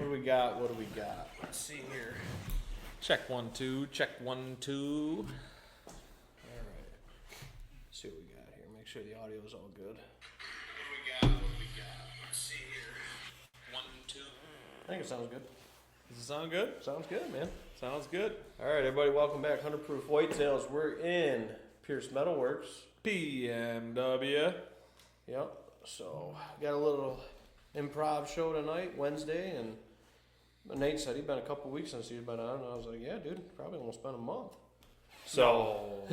do we got? Let's see here. Check 1 2. Check 1 2. All right. Let's see what we got here. Make sure the audio is all good. What do we got? Let's see here. 1 2. I think it sounds good. Does it sound good? Sounds good, man. Sounds good. All right, everybody, welcome back. 100 Proof Whitetails. We're in Pierce Metalworks. PMW. Yep. So got a little improv show tonight, Wednesday, and Nate said he'd been a couple weeks since he'd been on, and I was like, yeah, dude, probably almost been a month. So,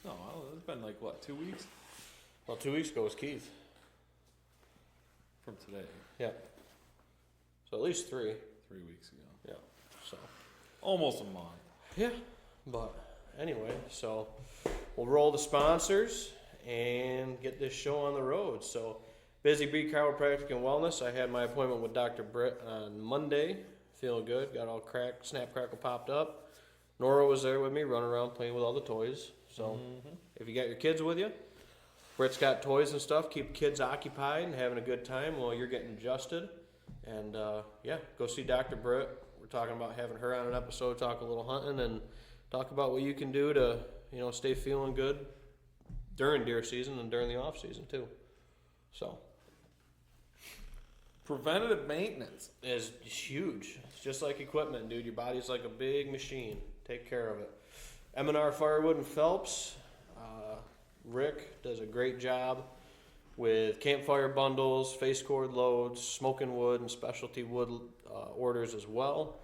no, it's been like, what, 2 weeks? Well, 2 weeks ago was Keith. From today. Yeah. So at least 3. 3 weeks ago. Yeah. So. Almost a month. Yeah. But anyway, so we'll roll the sponsors and get this show on the road. So, Busy Bee Chiropractic and Wellness. I had my appointment with Dr. Britt on Monday. Feeling good. Got all snap, crackle popped up. Nora was there with me, running around playing with all the toys. So, if you got your kids with you, Britt's got toys and stuff. Keep kids occupied and having a good time while you're getting adjusted. And, yeah, go see Dr. Britt. We're talking about having her on an episode, talk a little hunting, and talk about what you can do to, stay feeling good during deer season and during the off season too. So preventative maintenance is huge. It's just like equipment, dude. Your body's like a big machine. Take care of it. M&R Firewood and Phelps. Rick does a great job with campfire bundles, face cord loads, smoking wood, and specialty wood orders as well.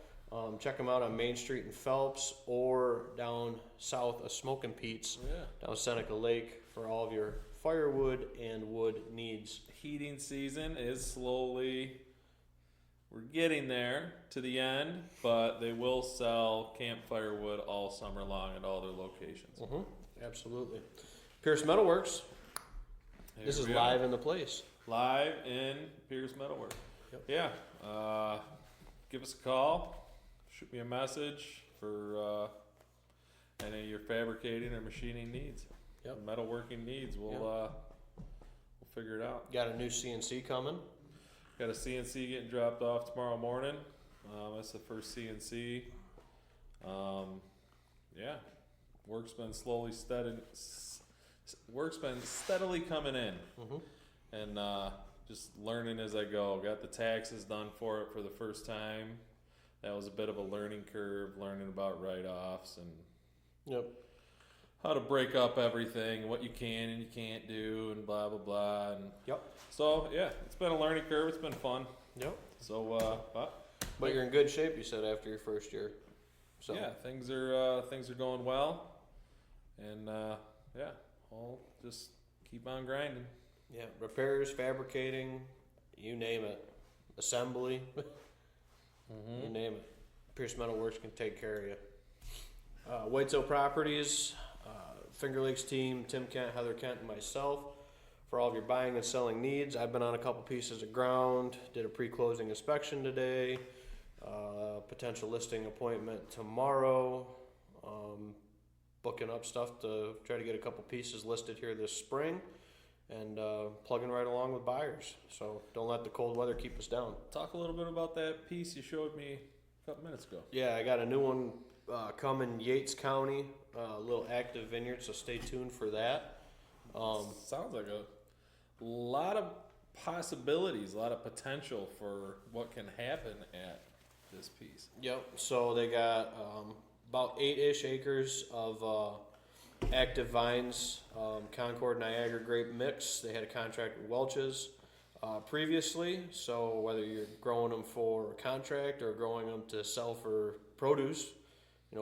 Check them out on Main Street in Phelps or down south of Smoking Pete's down Seneca Lake for all of your firewood and wood needs. Heating season is slowly, we're getting there to the end, but they will sell campfire wood all summer long at all their locations. Absolutely. Pierce Metalworks. This is live in the place. Live in Pierce Metalworks. Yep. Yeah. Give us a call. Shoot me a message for any of your fabricating or machining needs. Yep. Metalworking needs. We'll figure it out. Got a new CNC coming. Got a CNC getting dropped off tomorrow morning. That's the first CNC. Yeah. Work's been steadily coming in. And just learning as I go. Got the taxes done for it for the first time. That was a bit of a learning curve, learning about write-offs and how to break up everything, what you can and you can't do, and blah, blah, blah. And so, yeah, it's been a learning curve. It's been fun. So, but you're in good shape, you said, after your first year. So yeah, things are going well. And, I'll just keep on grinding. Yeah, repairs, fabricating, you name it. Assembly. You name it. Pierce Metalworks can take care of you. Whitetail Properties, Finger Lakes team, Tim Kent, Heather Kent, and myself for all of your buying and selling needs. I've been on a couple pieces of ground, did a pre-closing inspection today, potential listing appointment tomorrow, booking up stuff to try to get a couple pieces listed here this spring. And plugging right along with buyers. So don't let the cold weather keep us down. Talk a little bit about that piece you showed me a couple minutes ago. Yeah, I got a new one coming Yates County, a little active vineyard, so stay tuned for that. Sounds like a lot of possibilities, a lot of potential for what can happen at this piece. Yep, so they got about 8-ish acres of active vines, Concord Niagara grape mix. They had a contract with Welch's previously, so whether you're growing them for a contract or growing them to sell for produce,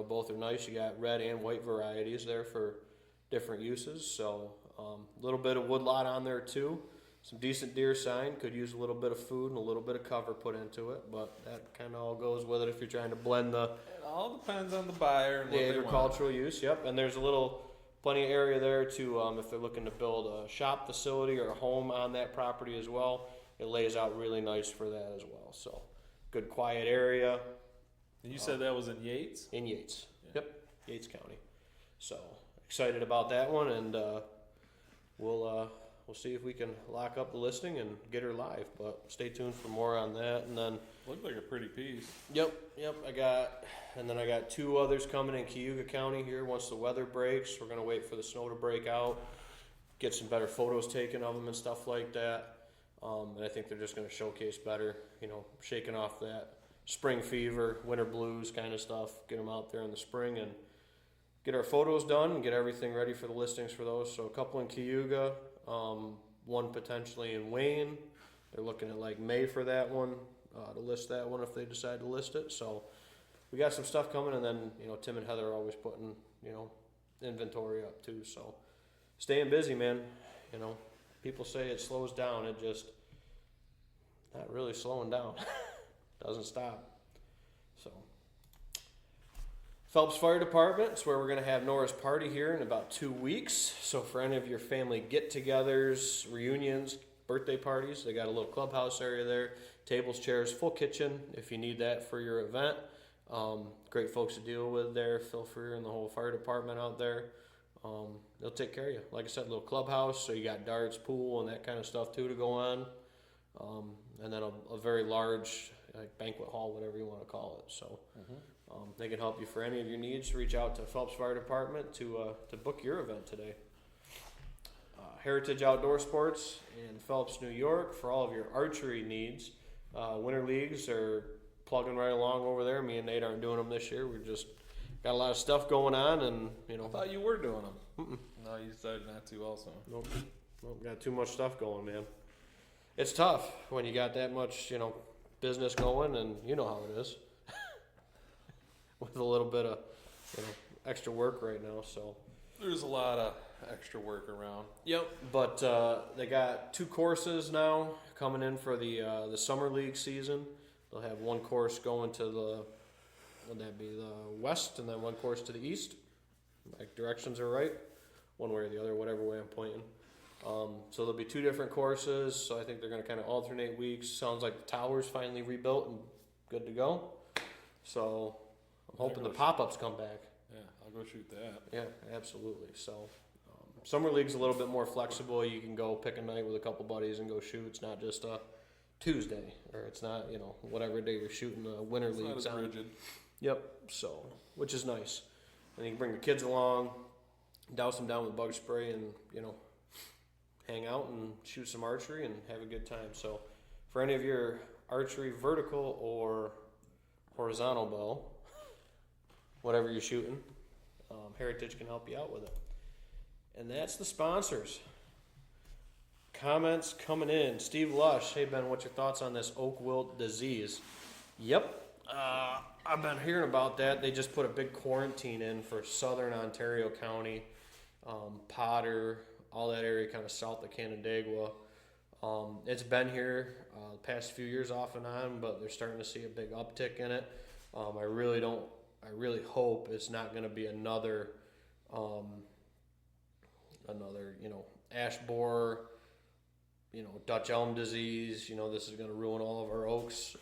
both are nice. You got red and white varieties there for different uses. So a little bit of woodlot on there too. Some decent deer sign. Could use a little bit of food and a little bit of cover put into it, but that kind of all goes with it if you're trying to blend the... It all depends on the buyer and the agricultural use. Yep, and there's plenty of area there to if they're looking to build a shop facility or a home on that property as well. It lays out really nice for that as well. So good quiet area. And you said that was in Yates? In Yates. Yeah. Yep, Yates County. So excited about that one, and we'll we'll see if we can lock up the listing and get her live. But stay tuned for more on that. And then Looked like a pretty piece. Yep. I got 2 others coming in Cayuga County here once the weather breaks. We're gonna wait for the snow to break out, get some better photos taken of them and stuff like that. And I think they're just gonna showcase better, shaking off that spring fever, winter blues kind of stuff. Get them out there in the spring and get our photos done and get everything ready for the listings for those. So a couple in Cayuga, one potentially in Wayne. They're looking at like May for that one. To list that one if they decide to list it. So we got some stuff coming, and then Tim and Heather are always putting inventory up too. So staying busy, man. People say it slows down. It just not really slowing down. Doesn't stop. So Phelps Fire Department is where we're going to have Nora's party here in about 2 weeks. So for any of your family get-togethers, reunions, birthday parties, they got a little clubhouse area there. Tables, chairs, full kitchen if you need that for your event. Great folks to deal with there. Phil Freer and the whole fire department out there. They'll take care of you. Like I said, little clubhouse, so you got darts, pool, and that kind of stuff too to go on. And then a very large banquet hall, whatever you want to call it. So they can help you for any of your needs. Reach out to Phelps Fire Department to book your event today. Heritage Outdoor Sports in Phelps, New York for all of your archery needs. Winter leagues are plugging right along over there. Me and Nate aren't doing them this year. We're just got a lot of stuff going on, and I thought you were doing them. No, you decided not to. Also, nope, got too much stuff going, man. It's tough when you got that much, business going, and you know how it is with a little bit of, extra work right now. So there's a lot of extra work around. Yep, but they got 2 courses now coming in for the summer league season. They'll have one course going to would that be the west, and then one course to the east. Like directions are right, one way or the other, whatever way I'm pointing. So there'll be 2 different courses. So I think they're going to kind of alternate weeks. Sounds like the tower's finally rebuilt and good to go. So I'm hoping the pop-ups come back. Yeah, I'll go shoot that. Yeah, absolutely. So summer league's a little bit more flexible. You can go pick a night with a couple buddies and go shoot. It's not just a Tuesday, or it's not, whatever day you're shooting the winter leagues on. Rigid. Yep. So, which is nice. And you can bring the kids along, douse them down with bug spray, and hang out and shoot some archery and have a good time. So, for any of your archery vertical or horizontal bow, whatever you're shooting, Heritage can help you out with it. And that's the sponsors. Comments coming in. Steve Lush, hey Ben, what's your thoughts on this oak wilt disease? Yep, I've been hearing about that. They just put a big quarantine in for southern Ontario County, Potter, all that area kind of south of Canandaigua. It's been here the past few years off and on, but they're starting to see a big uptick in it. I really hope it's not going to be another ash borer, Dutch elm disease. This is going to ruin all of our oaks.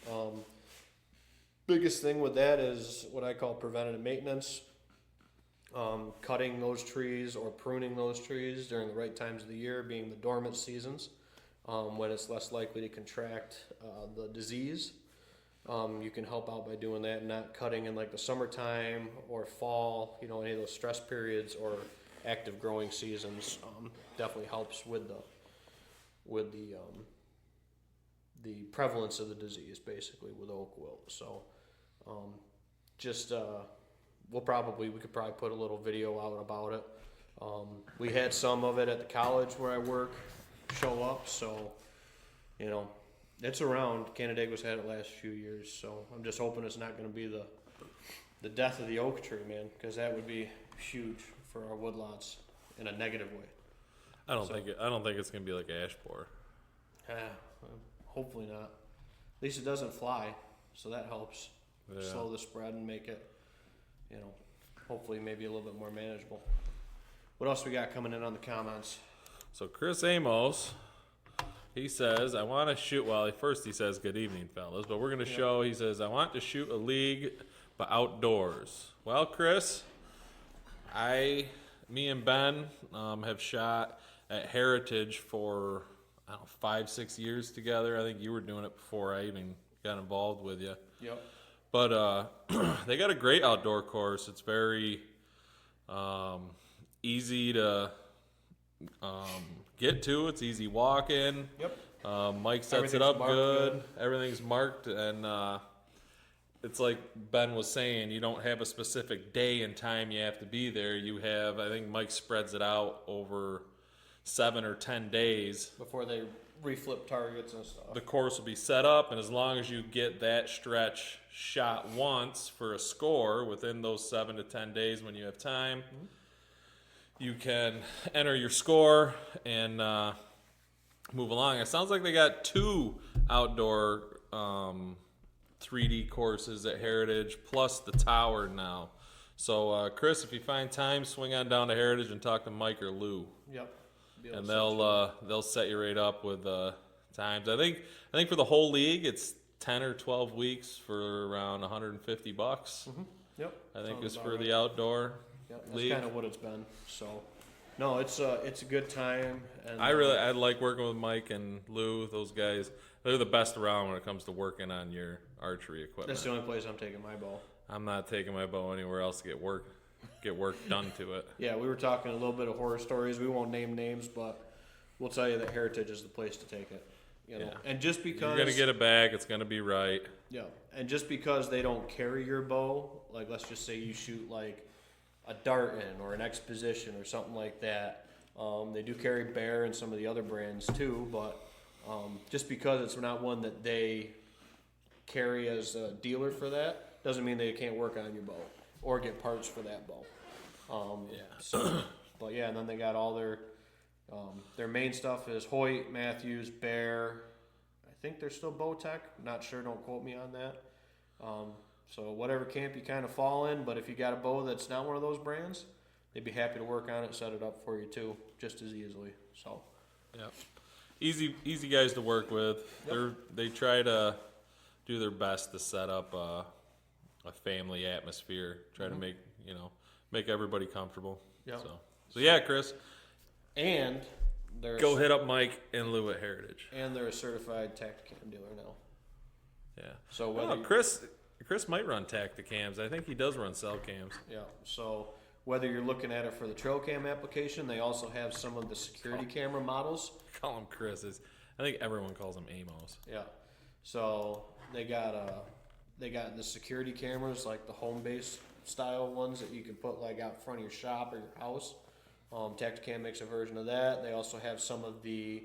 Biggest thing with that is what I call preventative maintenance. Cutting those trees or pruning those trees during the right times of the year, being the dormant seasons, when it's less likely to contract the disease. You can help out by doing that and not cutting in like the summertime or fall, any of those stress periods or active growing seasons. Definitely helps with the prevalence of the disease, basically, with oak wilt. So we could probably put a little video out about it. We had some of it at the college where I work show up, so it's around. Canandaigua's had it last few years, so I'm just hoping it's not going to be the death of the oak tree, man, because that would be huge for our woodlots in a negative way. I don't think it's gonna be like ash borer. Hopefully not. At least it doesn't fly, so that helps slow the spread and make it, hopefully maybe a little bit more manageable. What else we got coming in on the comments? So Chris Amos, he says, I want to shoot, he says, good evening, fellas, but we're going to show, he says, I want to shoot a league, but outdoors. Well, Chris, me and Ben have shot at Heritage for, I don't know, 5-6 years together. I think you were doing it before I even got involved with you. Yep. But they got a great outdoor course. It's very easy to get to. It's easy walking. Yep. Mike sets it up good. Good. Everything's marked, and it's like Ben was saying, you don't have a specific day and time you have to be there. You have, I think Mike spreads it out over 7 or 10 days. Before they reflip targets and stuff. The course will be set up, and as long as you get that stretch shot once for a score within those 7 to 10 days when you have time, you can enter your score and move along. It sounds like they got 2 outdoor 3D courses at Heritage, plus the tower now. So, Chris, if you find time, swing on down to Heritage and talk to Mike or Lou. Yep. And they'll set you right up with times. I think for the whole league, it's 10 or 12 weeks for around $150. Mm-hmm. Yep. I think Sounds it's for right. the outdoor Yep. league. That's kind of what it's been. So, no, it's a good time. And I like working with Mike and Lou. Those guys, they're the best around when it comes to working on your archery equipment. That's the only place I'm taking my bow. I'm not taking my bow anywhere else to get work done to it. Yeah, we were talking a little bit of horror stories. We won't name names, but we'll tell you that Heritage is the place to take it. You know? Yeah. And just because You're gonna get it back, it's gonna be right. Yeah, and just because they don't carry your bow, like let's just say you shoot like a Darton or an Exposition or something like that. They do carry Bear and some of the other brands too, but just because it's not one that they carry as a dealer for that doesn't mean they can't work on your bow or get parts for that bow. Yeah. So, but yeah, and then they got all their main stuff is Hoyt, Matthews, Bear. I think they're still Bowtech. Not sure. Don't quote me on that. So whatever camp you kind of fall in, but if you got a bow that's not one of those brands, they'd be happy to work on it, set it up for you too, just as easily. So. Yep. Easy guys to work with. Yep. They try to do their best to set up a family atmosphere. Try to make everybody comfortable. Yep. So yeah, Chris. And they're Go hit up Mike and Lou at Heritage. And they're a certified Tacticam dealer now. Yeah. So whether Chris might run Tacticams. I think he does run cell cams. Yeah. So whether you're looking at it for the trail cam application, they also have some of the security camera models. Call him Chris. I think everyone calls him Amos. Yeah. So they got the security cameras, like the home base style ones that you can put like out front of your shop or your house. Tacticam makes a version of that. They also have some of the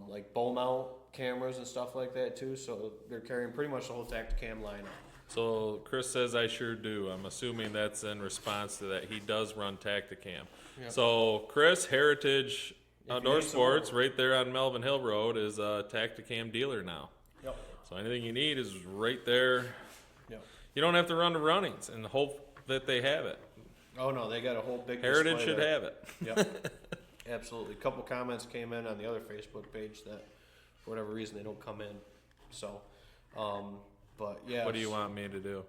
like bow mount cameras and stuff like that too. So they're carrying pretty much the whole Tacticam lineup. So Chris says I sure do. I'm assuming that's in response to that. He does run Tacticam. Yep. So Chris, Heritage Outdoor need some Sports, more. right there on Melvin Hill Road, is a Tacticam dealer now. Yep. So anything you need is right there. Yep. You don't have to run to runnings and hope that they have it. Oh no, they got a whole big Heritage display should there. have it. Yep. Absolutely. A couple comments came in on the other Facebook page that for whatever reason they don't come in. So, but yeah. What do you want me to do?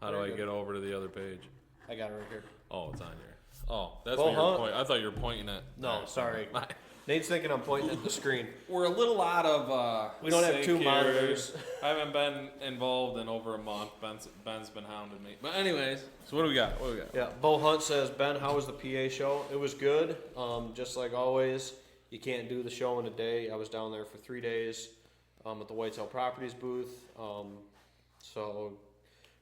How do Very I good. get over to the other page? I got it right here. Oh, it's on here. Oh, that's Well, what you're huh? pointing. I thought you were pointing at. No, sorry. Nate's thinking I'm pointing at the screen. We're a little out of. We don't have sync two here. monitors. I haven't been involved in over a month. Ben's been hounding me. But anyways, so what do we got? Yeah, Bo Hunt says, Ben, how was the PA show? It was good. Just like always, you can't do the show in a day. I was down there for 3 days at the Whitetail Properties booth. So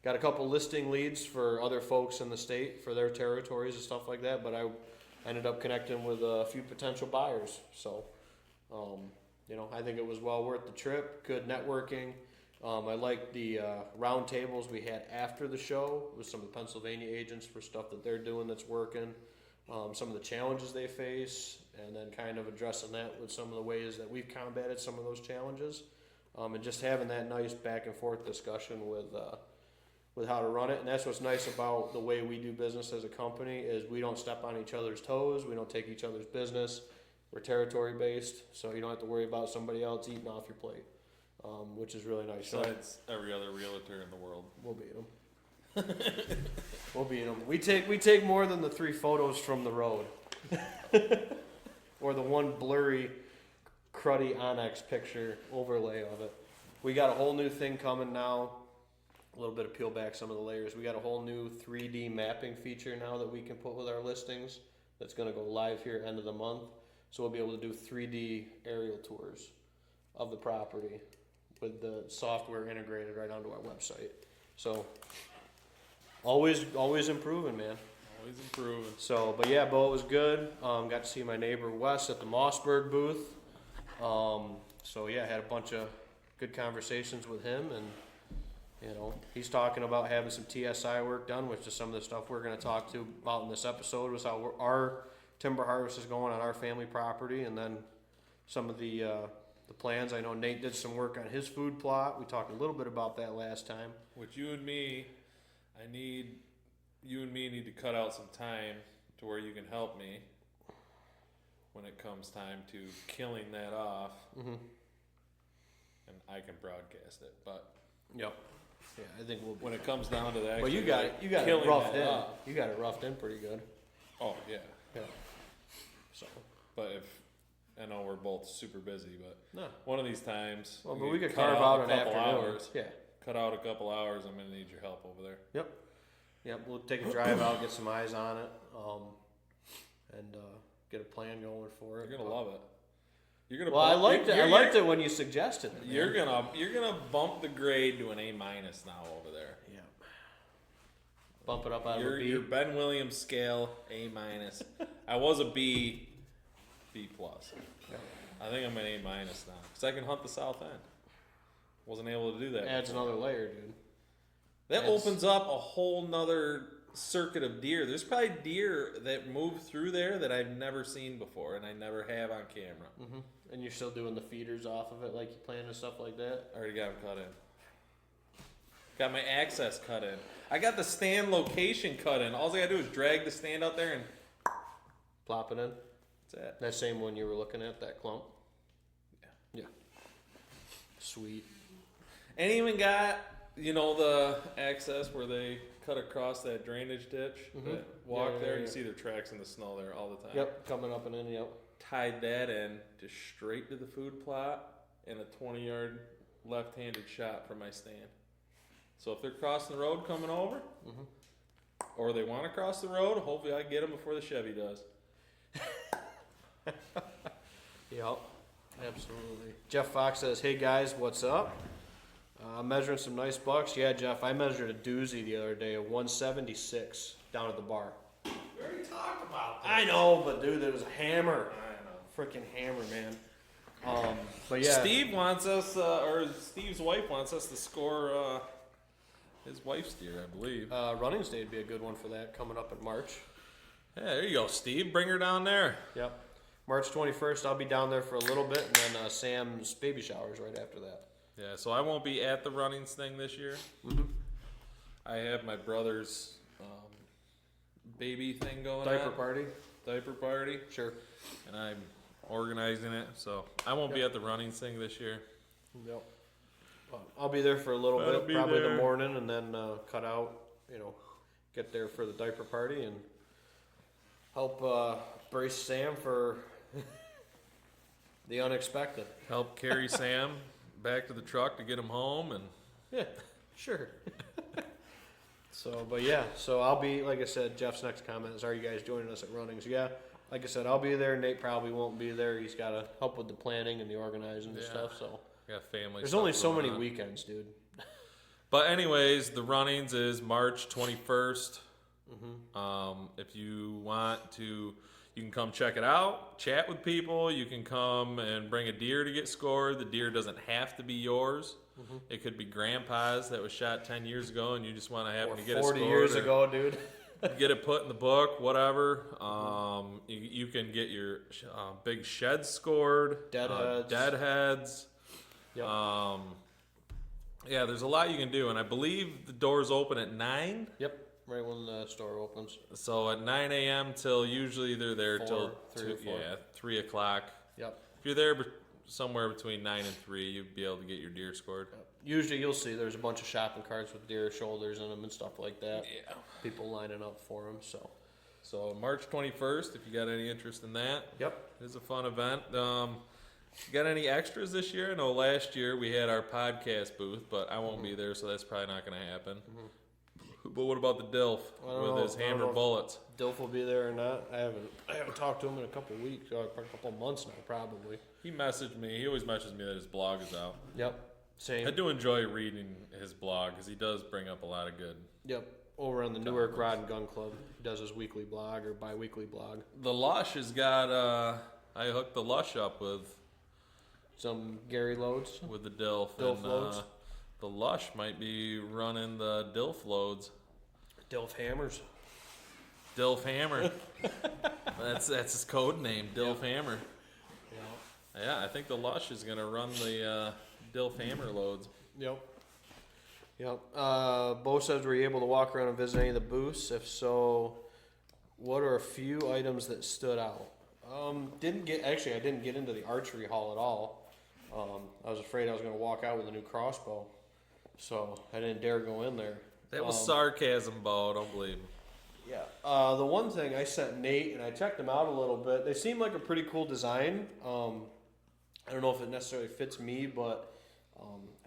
got a couple listing leads for other folks in the state for their territories and stuff like that. But I ended up connecting with a few potential buyers. So, I think it was well worth the trip. Good networking. I liked the round tables we had after the show with some of the Pennsylvania agents for stuff that they're doing that's working, some of the challenges they face, and then kind of addressing that with some of the ways that we've combated some of those challenges, and just having that nice back and forth discussion with how to run it. And that's what's nice about the way we do business as a company is we don't step on each other's toes. We don't take each other's business. We're territory based, so you don't have to worry about somebody else eating off your plate, which is really nice. Besides every other realtor in the world. We'll beat them. We'll beat them. We take more than the 3 photos from the road. or the one blurry, cruddy Onyx picture overlay of it. We got a whole new thing coming now. A little bit of peel back some of the layers. We got a whole new 3D mapping feature now that we can put with our listings. That's going to go live here end of the month. So we'll be able to do 3D aerial tours of the property with the software integrated right onto our website. So always improving, man. Always improving. So, but yeah, Bo, it was good. Got to see my neighbor Wes at the Mossberg booth. So yeah, had a bunch of good conversations with him, and you know, he's talking about having some TSI work done, which is some of the stuff we're going to talk to about in this episode, was how our timber harvest is going on our family property, and then some of the plans. I know Nate did some work on his food plot. We talked a little bit about that last time. Which you and me need to cut out some time to where you can help me when it comes time to killing that off, and I can broadcast it. But yep. Yeah, I think we'll. When it comes down to that, well, you got it roughed in. You got it roughed in pretty good. Oh yeah. Yeah. So. But if I know we're both super busy, but no. One of these times, well, but we could carve out an couple afternoon. hours. Yeah. Cut out a couple hours. I'm gonna need your help over there. Yep. Yep. We'll take a drive out, get some eyes on it, and get a plan going for it. You're gonna love it. You're gonna. Well, I liked it. I liked it when you suggested it. You're gonna bump the grade to an A- now over there. Yeah. Bump it up out of a B. Your Ben Williams scale A-. I was a B+. Yeah. I think I'm an A- now because I can hunt the south end. Wasn't able to do that. Adds before. another layer, dude. That opens up a whole nother circuit of deer. There's probably deer that move through there that I've never seen before, and I never have on camera. Mm-hmm. And you're still doing the feeders off of it like you planned and stuff like that? I already got them cut in. Got my access cut in. I got the stand location cut in. All I gotta do is drag the stand out there and plop it in? That's it. That same one you were looking at, that clump? Yeah. Sweet. And even got, the access where they cut across that drainage ditch, that walk there. You see their tracks in the snow there all the time. Yep, coming up and in, yep. Tied that in just straight to the food plot and a 20-yard left-handed shot from my stand. So if they're crossing the road coming over, or they want to cross the road, hopefully I get them before the Chevy does. Yep, absolutely. Jeff Fox says, "Hey guys, what's up? I'm measuring some nice bucks." Yeah, Jeff, I measured a doozy the other day, a 176 down at the bar. We already talked about this. I know, but dude, it was a hammer. Freaking hammer, man. But yeah, Steve wants us, or Steve's wife wants us to score his wife's deer, I believe. Runnings Day would be a good one for that, coming up in March. Yeah, there you go, Steve. Bring her down there. Yep. March 21st, I'll be down there for a little bit, and then Sam's baby showers right after that. Yeah, so I won't be at the runnings thing this year. I have my brother's baby thing going on. Diaper party. Sure. And I'm organizing it, so I won't be at the runnings thing this year. Yep. I'll be there for a little bit, probably the morning, and then cut out, get there for the diaper party and help brace Sam for the unexpected. Help carry Sam back to the truck to get him home, and yeah, sure. So I'll be, like I said, Jeff's next comment is, "Are you guys joining us at runnings?" Yeah, like I said, I'll be there. Nate probably won't be there. He's got to help with the planning and the organizing and stuff. So got family. There's only so many weekends, dude. But anyways, the runnings is March 21st. If you want to, you can come check it out, chat with people. You can come and bring a deer to get scored. The deer doesn't have to be yours. It could be grandpa's that was shot 10 years ago, and you just want to happen to get it scored. 40 years ago, dude. Get it put in the book, whatever. You can get your big sheds scored. Deadheads. Yep. Yeah, there's a lot you can do, and I believe the doors open at 9. Yep, right when the store opens. So at 9 a.m. till usually they're there till 3 o'clock. Yep. If you're there somewhere between 9 and 3, you'd be able to get your deer scored. Yep. Usually you'll see there's a bunch of shopping carts with deer shoulders in them and stuff like that. Yeah. People lining up for them. So March 21st, if you got any interest in that. Yep. It's a fun event. Got any extras this year? I know last year we had our podcast booth, but I won't be there, so that's probably not going to happen. But what about the Dilf with his hammer bullets? Dilf will be there or not. I haven't talked to him in a couple of weeks, or a couple of months now, probably. He messaged me. He always messages me that his blog is out. Yep. Same. I do enjoy reading his blog because he does bring up a lot of good. Yep. Over on the Newark Rod and Gun Club. He does his weekly blog or bi-weekly blog. The Lush has got, I hooked the Lush up with some Gary loads. With the Dilf. Dilf loads. The Lush might be running the Dilf loads. Dilf hammers. Dilf Hammer. that's his code name, Dilf Hammer. Yeah, I think the Lush is going to run the Dilf Hammer loads. Yep. Bo says, were you able to walk around and visit any of the booths? If so, what are a few items that stood out? I didn't get into the archery hall at all. I was afraid I was going to walk out with a new crossbow, so I didn't dare go in there. That was sarcasm, Bo. Don't believe him. Yeah. The one thing I sent Nate, and I checked them out a little bit. They seem like a pretty cool design. I don't know if it necessarily fits me, but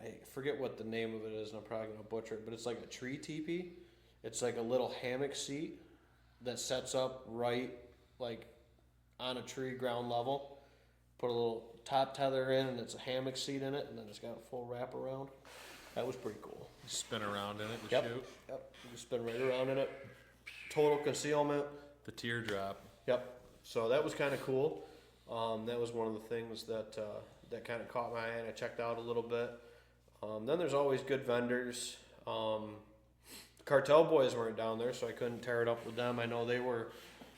I forget what the name of it is, and I'm probably going to butcher it, but it's like a tree teepee. It's like a little hammock seat that sets up right, like, on a tree ground level. Put a little top tether in, and it's a hammock seat in it, and then it's got a full wrap around. That was pretty cool. You spin around in it to Yep. shoot. Yep. You spin right around in it. Total concealment. The teardrop. Yep. So that was kind of cool. That was one of the things that kind of caught my eye, and I checked out a little bit. Then there's always good vendors. Cartel Boys weren't down there, so I couldn't tear it up with them. I know they were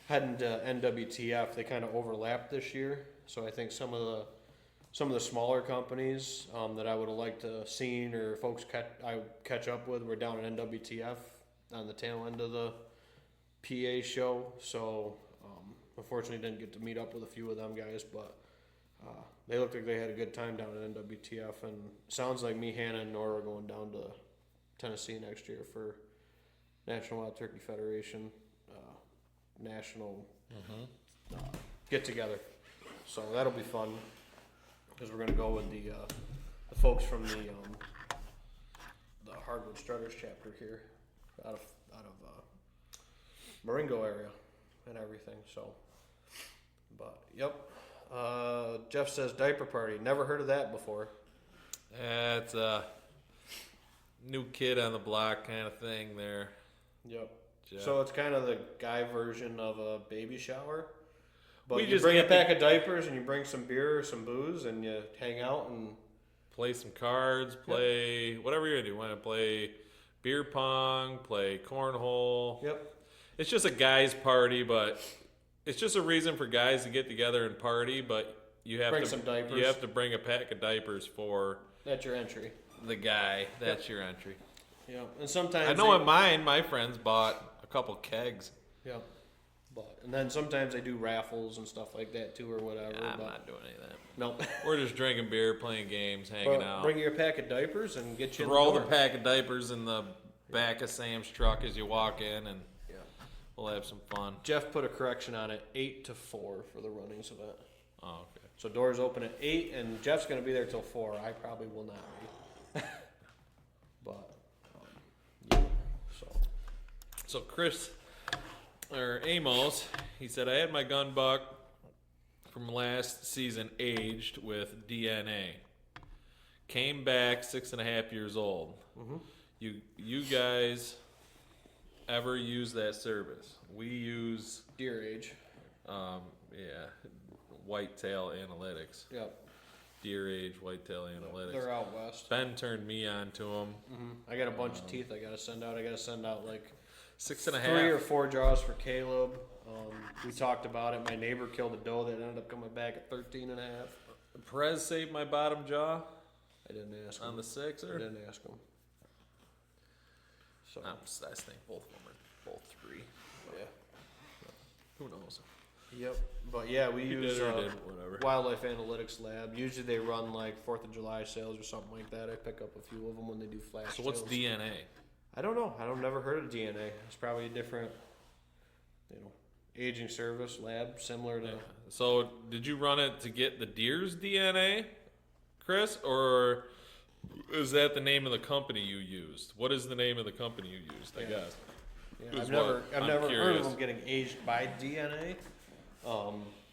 heading to NWTF. They kind of overlapped this year, so I think some of the smaller companies that I would have liked to seen or folks I catch up with were down at NWTF on the tail end of the PA show. So unfortunately didn't get to meet up with a few of them guys, but they looked like they had a good time down at NWTF, and sounds like me, Hannah, and Nora are going down to Tennessee next year for National Wild Turkey Federation national get together. So that'll be fun because we're gonna go with the folks from the Hardwood Strutters chapter here out of Marengo area and everything. So, but yep. Jeff says diaper party. Never heard of that before. It's a new kid on the block kind of thing there. Yep. Jeff. So it's kind of the guy version of a baby shower. But We you just bring a get pack of diapers and you bring some beer or some booze and you hang out and play some cards, play whatever you're going to do. Want to play beer pong, play cornhole. Yep. It's just a guys' party, but it's just a reason for guys to get together and party, but you have Bring to some diapers. You have to bring a pack of diapers for That's your entry. the guy. That's your entry. Yeah. And sometimes I know at mine, my friends bought a couple kegs. Yeah. And then sometimes they do raffles and stuff like that too, or whatever. I'm but not doing any of that. no. We're just drinking beer, playing games, hanging out. Bring your pack of diapers and get you. Throw in the the door. pack of diapers in the back of Sam's truck as you walk in, and Yeah. we'll have some fun. Jeff put a correction on it: 8 to 4 for the runnings event. Oh, okay. So doors open at 8, and Jeff's going to be there till 4. I probably will not be. But yeah. So Chris, or Amos, he said, I had my gun buck from last season aged with DNA. Came back 6.5 years old. Mm-hmm. You guys ever use that service? We use Deer age. Whitetail Analytics. Yep. Deer age, Whitetail Analytics. They're out west. Ben turned me on to them. Mm-hmm. I got a bunch of teeth I got to send out. I got to send out like 6.5. 3 or 4 jaws for Caleb. We talked about it. My neighbor killed a doe that ended up coming back at 13 and a half. Perez saved my bottom jaw I didn't ask him. on the 6er. I didn't ask him. So I think both of them are both 3. yeah. Who knows? Yep. But yeah, we You use did or didn't, whatever. Wildlife Analytics Lab. Usually they run like 4th of July sales or something like that. I pick up a few of them when they do flash So what's sales. DNA? I don't know. I've never heard of DNA. It's probably a different, aging service lab, similar to. Yeah. So, did you run it to get the deer's DNA, Chris, or is that the name of the company you used? What is the name of the company you used? I guess. Yeah, I've never heard of them getting aged by DNA.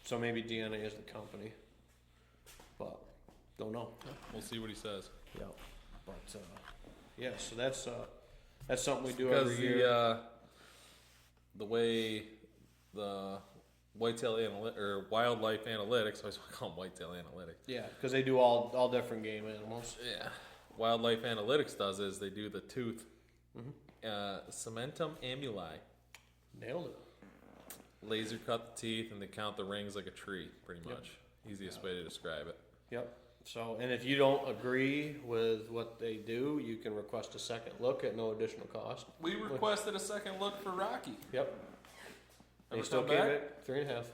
So maybe DNA is the company, but don't know. We'll see what he says. Yeah, but yeah, so that's something we do every year. Because the way the wildlife analytics, I always call them whitetail analytics. Yeah, because they do all different game animals. Yeah, wildlife analytics does is they do the tooth, cementum ambuli. Nailed it. Laser cut the teeth and they count the rings like a tree, pretty much. Easiest way to describe it. Yep. So, and if you don't agree with what they do, you can request a second look at no additional cost. We requested a second look for Rocky. Yep. They Ever still come came back? back 3.5.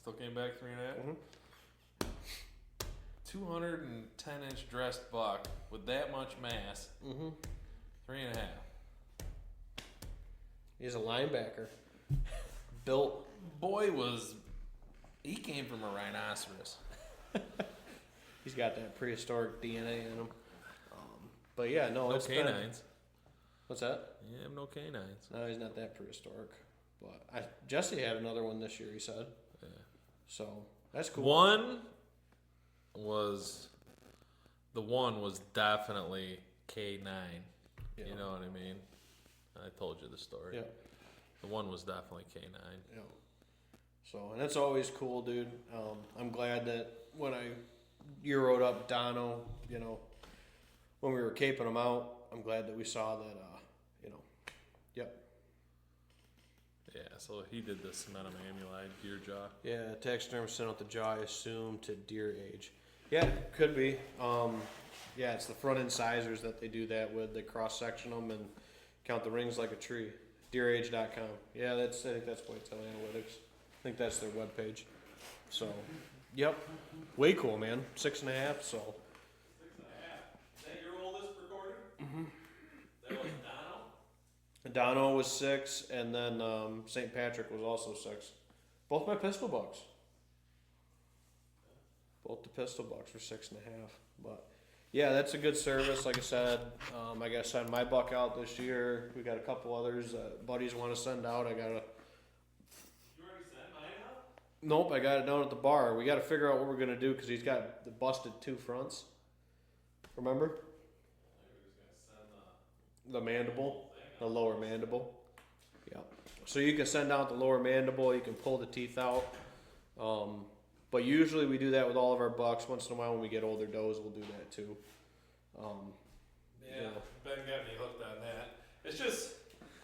Still came back 3.5. 210-inch dressed buck with that much mass. 3.5. He's a linebacker. Built. Boy he came from a rhinoceros. He's got that prehistoric DNA in him. But yeah, no, No canines. What's that? Yeah, no canines. No, he's not that prehistoric. But Jesse had another one this year, he said. Yeah. So that's cool. One was definitely K9. Yeah. You know what I mean? I told you the story. Yeah. The one was definitely K9. Yeah. So, and that's always cool, dude. I'm glad that when you wrote up Dono, when we were caping them out, I'm glad that we saw that, yep. Yeah, so he did the cementum ambuli deer jaw. Yeah, taxidermist sent out the jaw, I assume, to deer age. Yeah, could be. Yeah, it's the front incisors that they do that with. They cross-section them and count the rings like a tree. Deerage.com. Yeah, I think that's Whitetail Analytics. I think that's their webpage. So, yep. Way cool, man. 6.5, so. 6.5. Is that your oldest recorded? Mm-hmm. That was Dono? Dono was 6, and then St. Patrick was also 6. Both my pistol bucks. Both the pistol bucks were 6.5. But yeah, that's a good service. Like I said, I got to send my buck out this year. We got a couple others buddies want to send out. You already sent mine out? Nope, I got it down at the bar. We got to figure out what we're gonna do because he's got the busted 2 fronts. Remember? The mandible, the lower mandible. Yeah. So you can send out the lower mandible. You can pull the teeth out. But usually we do that with all of our bucks. Once in a while when we get older does, we'll do that too. Yeah, Ben got me hooked on that. It's just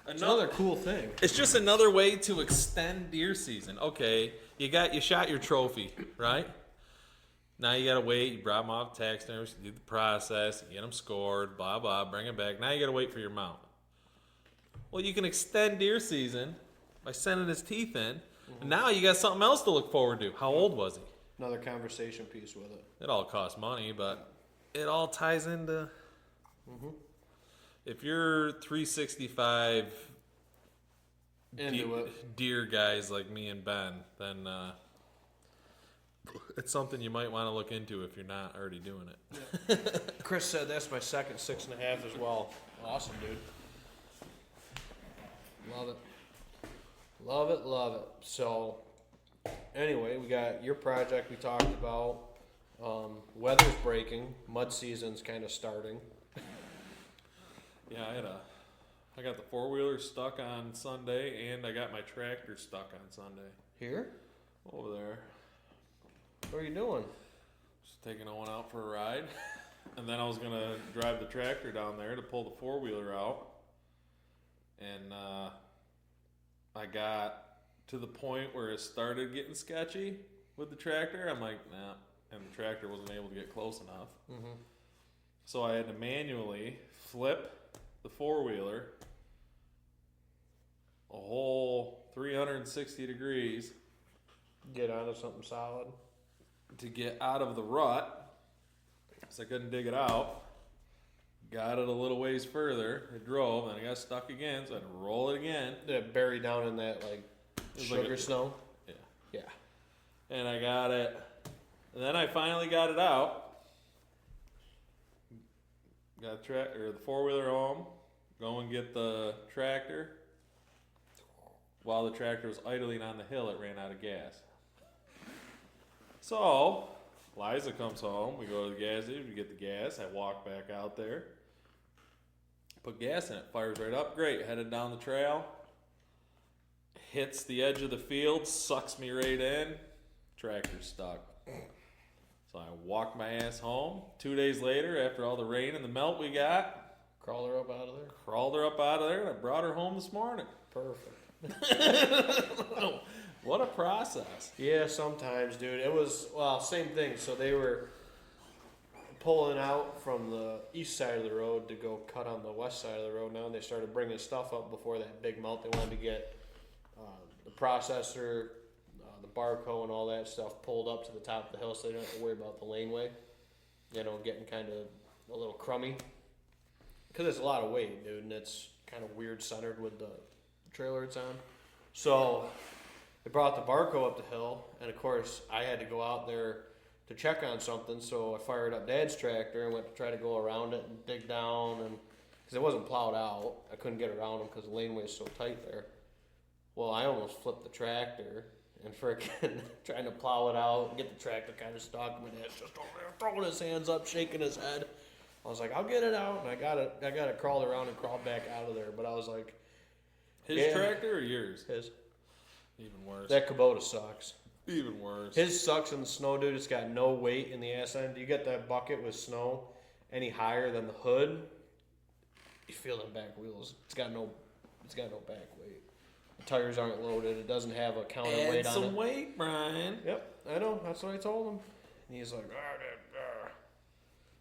another cool thing. It's just another way to extend deer season. Okay, you shot your trophy, right? Now you gotta wait. You brought them off taxidermist, you do the process, you get them scored, blah blah, bring them back. Now you gotta wait for your mount. Well, you can extend deer season by sending his teeth in. And now you got something else to look forward to. How old was he? Another conversation piece with it. It all costs money, but it all ties into. If you're 365 deer guys like me and Ben, then it's something you might want to look into if you're not already doing it. Yeah. Chris said that's my second 6.5 as well. Awesome, dude. Love it. Love it, love it. So, anyway, we got your project we talked about. Weather's breaking. Mud season's kind of starting. Yeah, I got the 4-wheeler stuck on Sunday, and I got my tractor stuck on Sunday. Here? Over there. What are you doing? Just taking Owen out for a ride. And then I was going to drive the tractor down there to pull the 4-wheeler out. And I got to the point where it started getting sketchy with the tractor. I'm like, nah. And the tractor wasn't able to get close enough. Mm-hmm. So I had to manually flip the 4-wheeler a whole 360 degrees. Get onto something solid. To get out of the rut. So I couldn't dig it out. Got it a little ways further. I drove, and I got stuck again, so I had to roll it again. Yeah, buried down in that, like, Sugar snow? Yeah. Yeah. And I got it. And then I finally got it out. Got the four-wheeler home. Go and get the tractor. While the tractor was idling on the hill, it ran out of gas. So, Liza comes home. We go to the gas station. We get the gas. I walk back out there. Put gas in it. Fires right up. Great. Headed down the trail. Hits the edge of the field. Sucks me right in. Tractor's stuck. So I walked my ass home. 2 days later, after all the rain and the melt we got, Crawled her up out of there? Crawled her up out of there, and I brought her home this morning. Perfect. What a process. Yeah, sometimes, dude. It was, same thing. So they were pulling out from the east side of the road to go cut on the west side of the road now, and they started bringing stuff up before that big melt. They wanted to get the processor, the barcode, and all that stuff pulled up to the top of the hill so they don't have to worry about the laneway, getting kind of a little crummy. Because it's a lot of weight, dude, and it's kind of weird centered with the trailer it's on. So they brought the barcode up the hill, and of course I had to go out there to check on something, so I fired up Dad's tractor and went to try to go around it and dig down, and because it wasn't plowed out, I couldn't get around them because the laneway is so tight there. Well, I almost flipped the tractor and freaking trying to plow it out and get the tractor kind of stuck. My dad's just over there throwing his hands up, shaking his head. I was like, I'll get it out, and I got it crawled around and crawled back out of there. But I was like, his tractor or yours? His. Even worse. That Kubota sucks. Even worse. His sucks in the snow, dude. It's got no weight in the ass end. You get that bucket with snow any higher than the hood, you feel them back wheels. It's got no back weight. The tires aren't loaded. It doesn't have a counter weight on it. Add some weight, Brian. Yep, I know. That's what I told him. And he's like,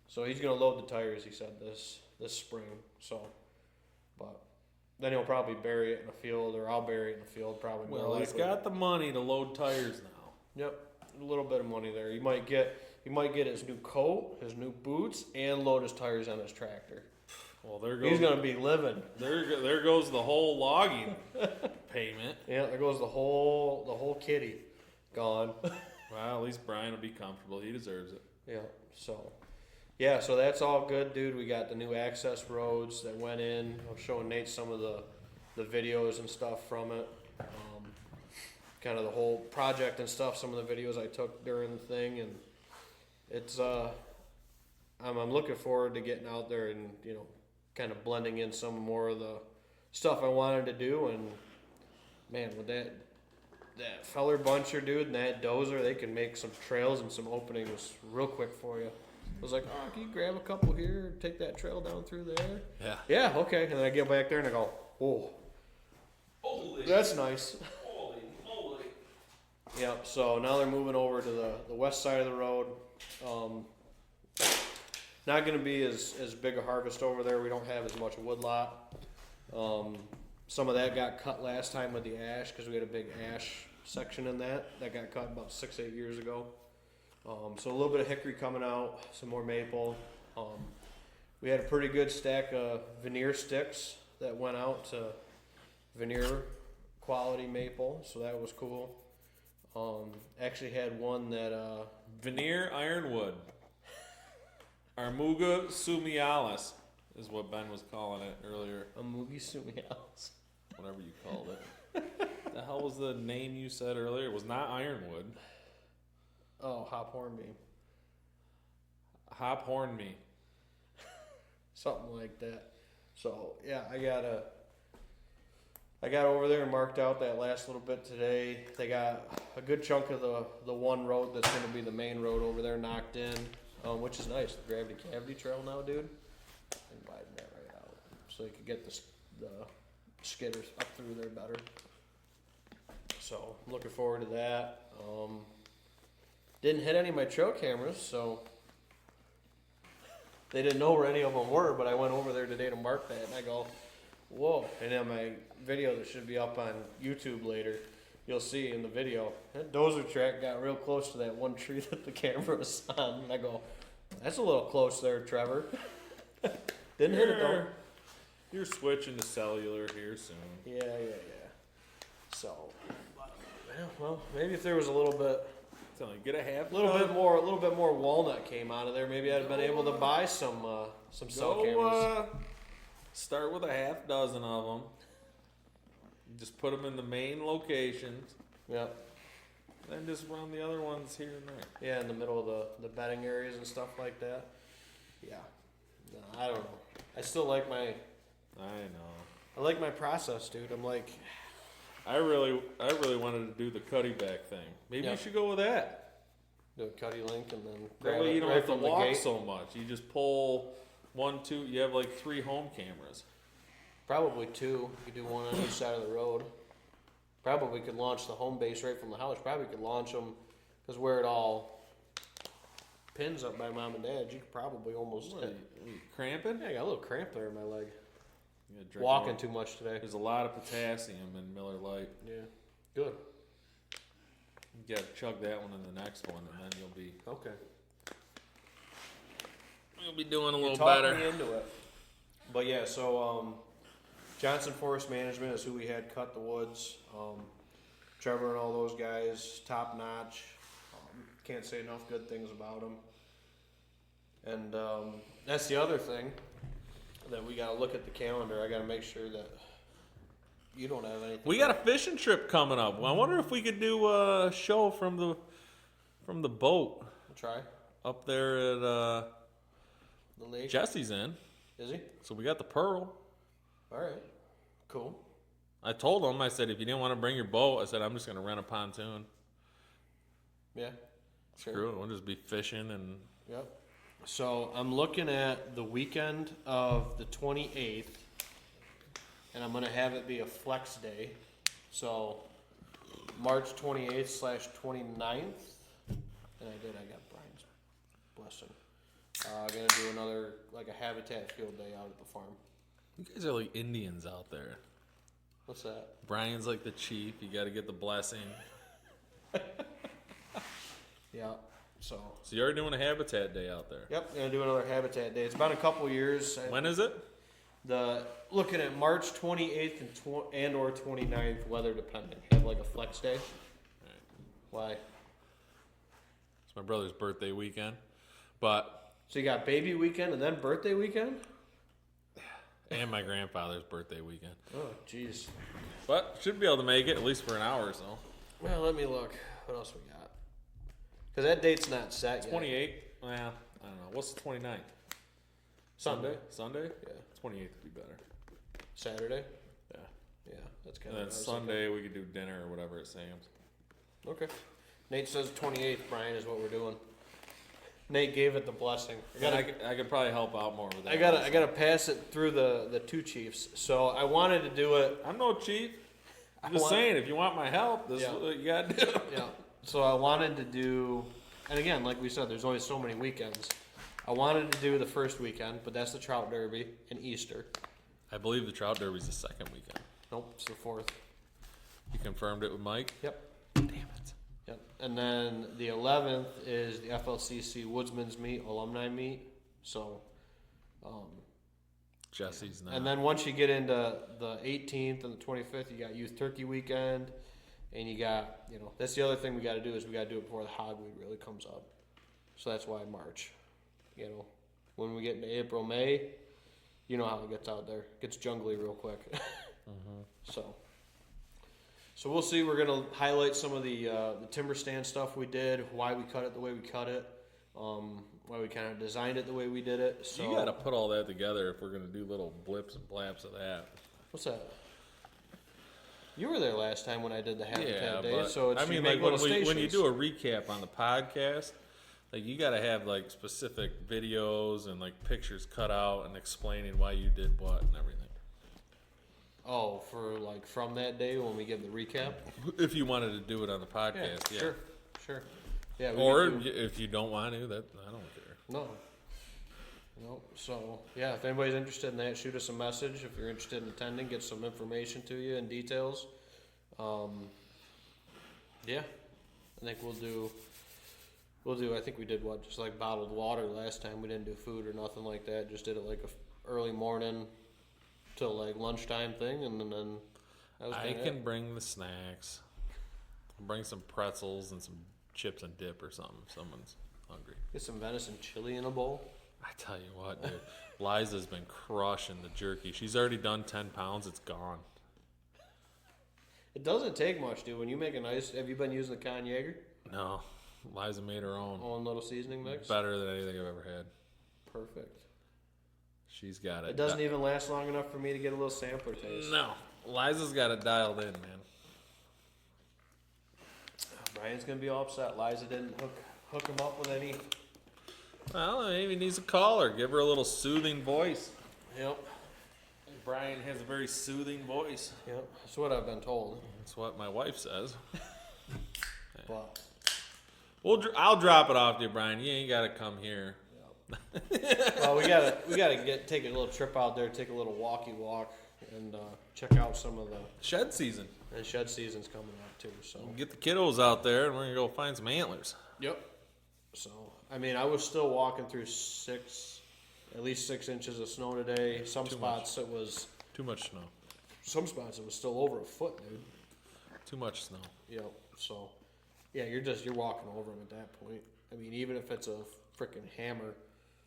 So he's gonna load the tires. He said this spring. So, but then he'll probably bury it in a field, or I'll bury it in a field. Probably more Well, likely. he's got the money to load tires now. Yep, a little bit of money there. He might get his new coat, his new boots, and load his tires on his tractor. Well, there goes. He's gonna be living. There goes the whole logging payment. Yeah, there goes the whole kitty gone. Well, at least Brian will be comfortable. He deserves it. Yeah. So that's all good, dude. We got the new access roads that went in. I'm showing Nate some of the videos and stuff from it. Kind of the whole project and stuff. Some of the videos I took during the thing, and it's I'm looking forward to getting out there and kind of blending in some more of the stuff I wanted to do. And man, with that feller buncher, dude, and that dozer, they can make some trails and some openings real quick for you. I was like, can you grab a couple here, take that trail down through there? Yeah. Yeah, okay. And then I get back there and I go, whoa. Holy. That's nice. Holy moly. Yep, so now they're moving over to the west side of the road. Not going to be as big a harvest over there. We don't have as much wood lot. Some of that got cut last time with the ash because we had a big ash section in that got cut about 6-8 years ago. So a little bit of hickory coming out, some more maple. We had a pretty good stack of veneer sticks that went out to veneer quality maple, so that was cool. Actually had one that Veneer ironwood. Armuga sumialis is what Ben was calling it earlier. Amugi Sumialis. Whatever you called it. The hell was the name you said earlier? It was not ironwood. Oh, hop hornbeam. Hop horn me. Something like that. So yeah, I got over there and marked out that last little bit today. They got a good chunk of the one road that's going to be the main road over there knocked in, which is nice. The gravity cavity trail now, dude. And widen that right out so you could get the skidders up through there better. So I'm looking forward to that. Didn't hit any of my trail cameras, so they didn't know where any of them were, but I went over there today to mark that, and I go, whoa. And in my video that should be up on YouTube later, you'll see in the video, that dozer track got real close to that one tree that the camera was on, and I go, that's a little close there, Trevor. Didn't hit it, though. You're switching to cellular here soon. Yeah. So, but well, maybe if there was a little bit, Get a half. a little bit more walnut came out of there, maybe I'd have been able to buy some cell cameras. Start with a half dozen of them. Just put them in the main locations. Yep. Then just run the other ones here and there. Yeah, in the middle of the bedding areas and stuff like that. Yeah. No, I don't know. I still like my. I know. I like my process, dude. I'm like. I really wanted to do the cutty back thing. Maybe you should go with that. Do a cutty link and then that way you don't have to walk so much. You just pull 1, 2. You have like 3 home cameras. Probably 2. You could do one on each side of the road. Probably could launch the home base right from the house. Probably could launch them because where it all pins up by mom and dad, you could probably almost. What, are you cramping? Yeah, I got a little cramp there in my leg. Drink Walking too much today. There's a lot of potassium in Miller Lite. Yeah, good. You gotta chug that one in the next one, and then you'll be okay. You'll be doing a little talked better. Me into it. But yeah, so Johnson Forest Management is who we had cut the woods. Trevor and all those guys, top notch. Can't say enough good things about them. And that's the other thing that we gotta look at the calendar. I gotta make sure that you don't have anything. We got a fishing trip coming up. I wonder if we could do a show from the boat. We'll try up there at the lake. Jesse's in. Is he? So we got the Pearl. All right, cool. I told him, I said, if you didn't want to bring your boat, I said, I'm just going to rent a pontoon. Yeah. Screw it. We'll just be fishing and. Yep. So I'm looking at the weekend of the 28th, and I'm going to have it be a flex day. So March 28th/29th, and I got Brian's blessing. I'm going to do another, like a habitat field day out at the farm. You guys are like Indians out there. What's that? Brian's like the chief. You got to get the blessing. Yeah. So you're already doing a habitat day out there. Yep, gonna do another habitat day. It's been a couple years. When is it? Looking at March 28th and or 29th, weather depending. Have like a flex day. Right. Why? It's my brother's birthday weekend, but. So you got baby weekend and then birthday weekend? And my grandfather's birthday weekend. Oh, jeez. But should be able to make it at least for an hour or so. Well, let me look. What else we got? Because that date's not set yet. 28. Well, I don't know. What's the 29th? Sunday. Sunday? Yeah. 28th would be better. Saturday? Yeah. Yeah, that's kind And of. then Sunday we could do dinner or whatever at Sam's. Okay. Nate says 28th, Brian, is what we're doing. Nate gave it the blessing. I could probably help out more with that. I gotta pass it through the two chiefs. So I wanted to do it. I'm no chief. I'm just saying, if you want my help, this is what you gotta do. Yeah. So I wanted to do, and again, like we said, there's always so many weekends. I wanted to do the first weekend, but that's the Trout Derby and Easter. I believe the Trout Derby's the second weekend. Nope, it's the fourth. You confirmed it with Mike? Yep. Damn it. Yep. And then the 11th is the FLCC Woodsman's Meet, alumni meet. So, Jesse's now. And then once you get into the 18th and the 25th, you got Youth Turkey Weekend. And you got, that's the other thing we got to do is we got to do it before the hogweed really comes up. So that's why March. When we get into April, May, you know how it gets out there. It gets jungly real quick. So we'll see. We're going to highlight some of the timber stand stuff we did, why we cut it the way we cut it, why we kind of designed it the way we did it. So you got to put all that together if we're going to do little blips and blaps of that. What's that? You were there last time when I did the habitat day, but, so it's when you do a recap on the podcast, like you got to have like specific videos and like pictures cut out and explaining why you did what and everything. Oh, for like from that day when we give the recap? If you wanted to do it on the podcast, yeah. Sure. Yeah. Or if you don't want to, that I don't care. No. So, yeah, if anybody's interested in that, shoot us a message. If you're interested in attending, get some information to you and details. Yeah, I think we'll do, I think we did just like bottled water last time. We didn't do food or nothing like that. Just did it like a early morning till like lunchtime thing. And then that was I can bring the snacks. bring some pretzels and some chips and dip or something if someone's hungry. Get some venison chili in a bowl. I tell you what, dude. Liza's been crushing the jerky. She's already done 10 pounds. It's gone. It doesn't take much, dude. When you make a nice... Have you been using the Con Jaeger? No. Liza made her own. Own little seasoning mix? Better than anything I've ever had. Perfect. She's got it. It doesn't even last long enough for me to get a little sampler taste. No. Liza's got it dialed in, man. Brian's going to be all upset. Liza didn't hook him up with any... Well, maybe he needs a caller. Give her a little soothing voice. Yep. Brian has a very soothing voice. Yep. That's what I've been told. That's what my wife says. But... I'll drop it off to you, Brian. You ain't got to come here. Yep. Well, we gotta take a little trip out there, take a little walk, and check out some of the Shed season. and shed season's coming up too. So Get the kiddos out there, and we're gonna go find some antlers. yep. So I mean, I was still walking through at least 6 inches of snow today. Some Too spots it was Too much snow. some spots it was still over a foot, dude. Too much snow. Yep. So yeah, you're walking over them at that point. I mean, even if it's a freaking hammer.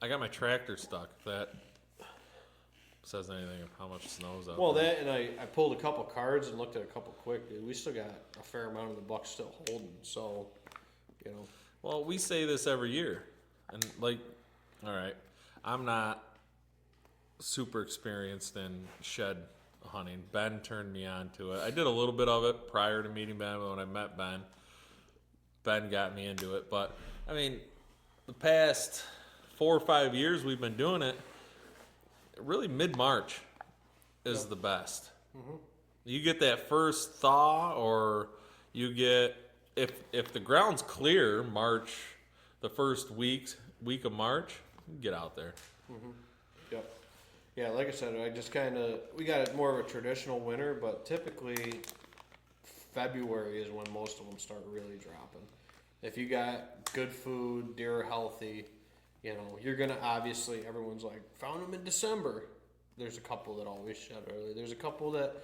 I got my tractor stuck. If that says anything of how much snow's out Well, there. that and I pulled a couple cards and looked at a couple quick, dude. We still got a fair amount of the bucks still holding. So, you know. Well, we say this every year. And, like, all right, I'm not super experienced in shed hunting. Ben turned me on to it. I did a little bit of it prior to meeting Ben, but when I met Ben, Ben got me into it. But, I mean, the past 4 or 5 years we've been doing it, really mid-March is the best. Mm-hmm. You get that first thaw, or you get, if the ground's clear, March, the first week of March, you get out there. Mm-hmm. Yep. Yeah, like I said, we got more of a traditional winter, but typically February is when most of them start really dropping. If you got good food, deer are healthy, you know, you're going to obviously, everyone's like, found them in December. There's a couple that always shed early. There's a couple that,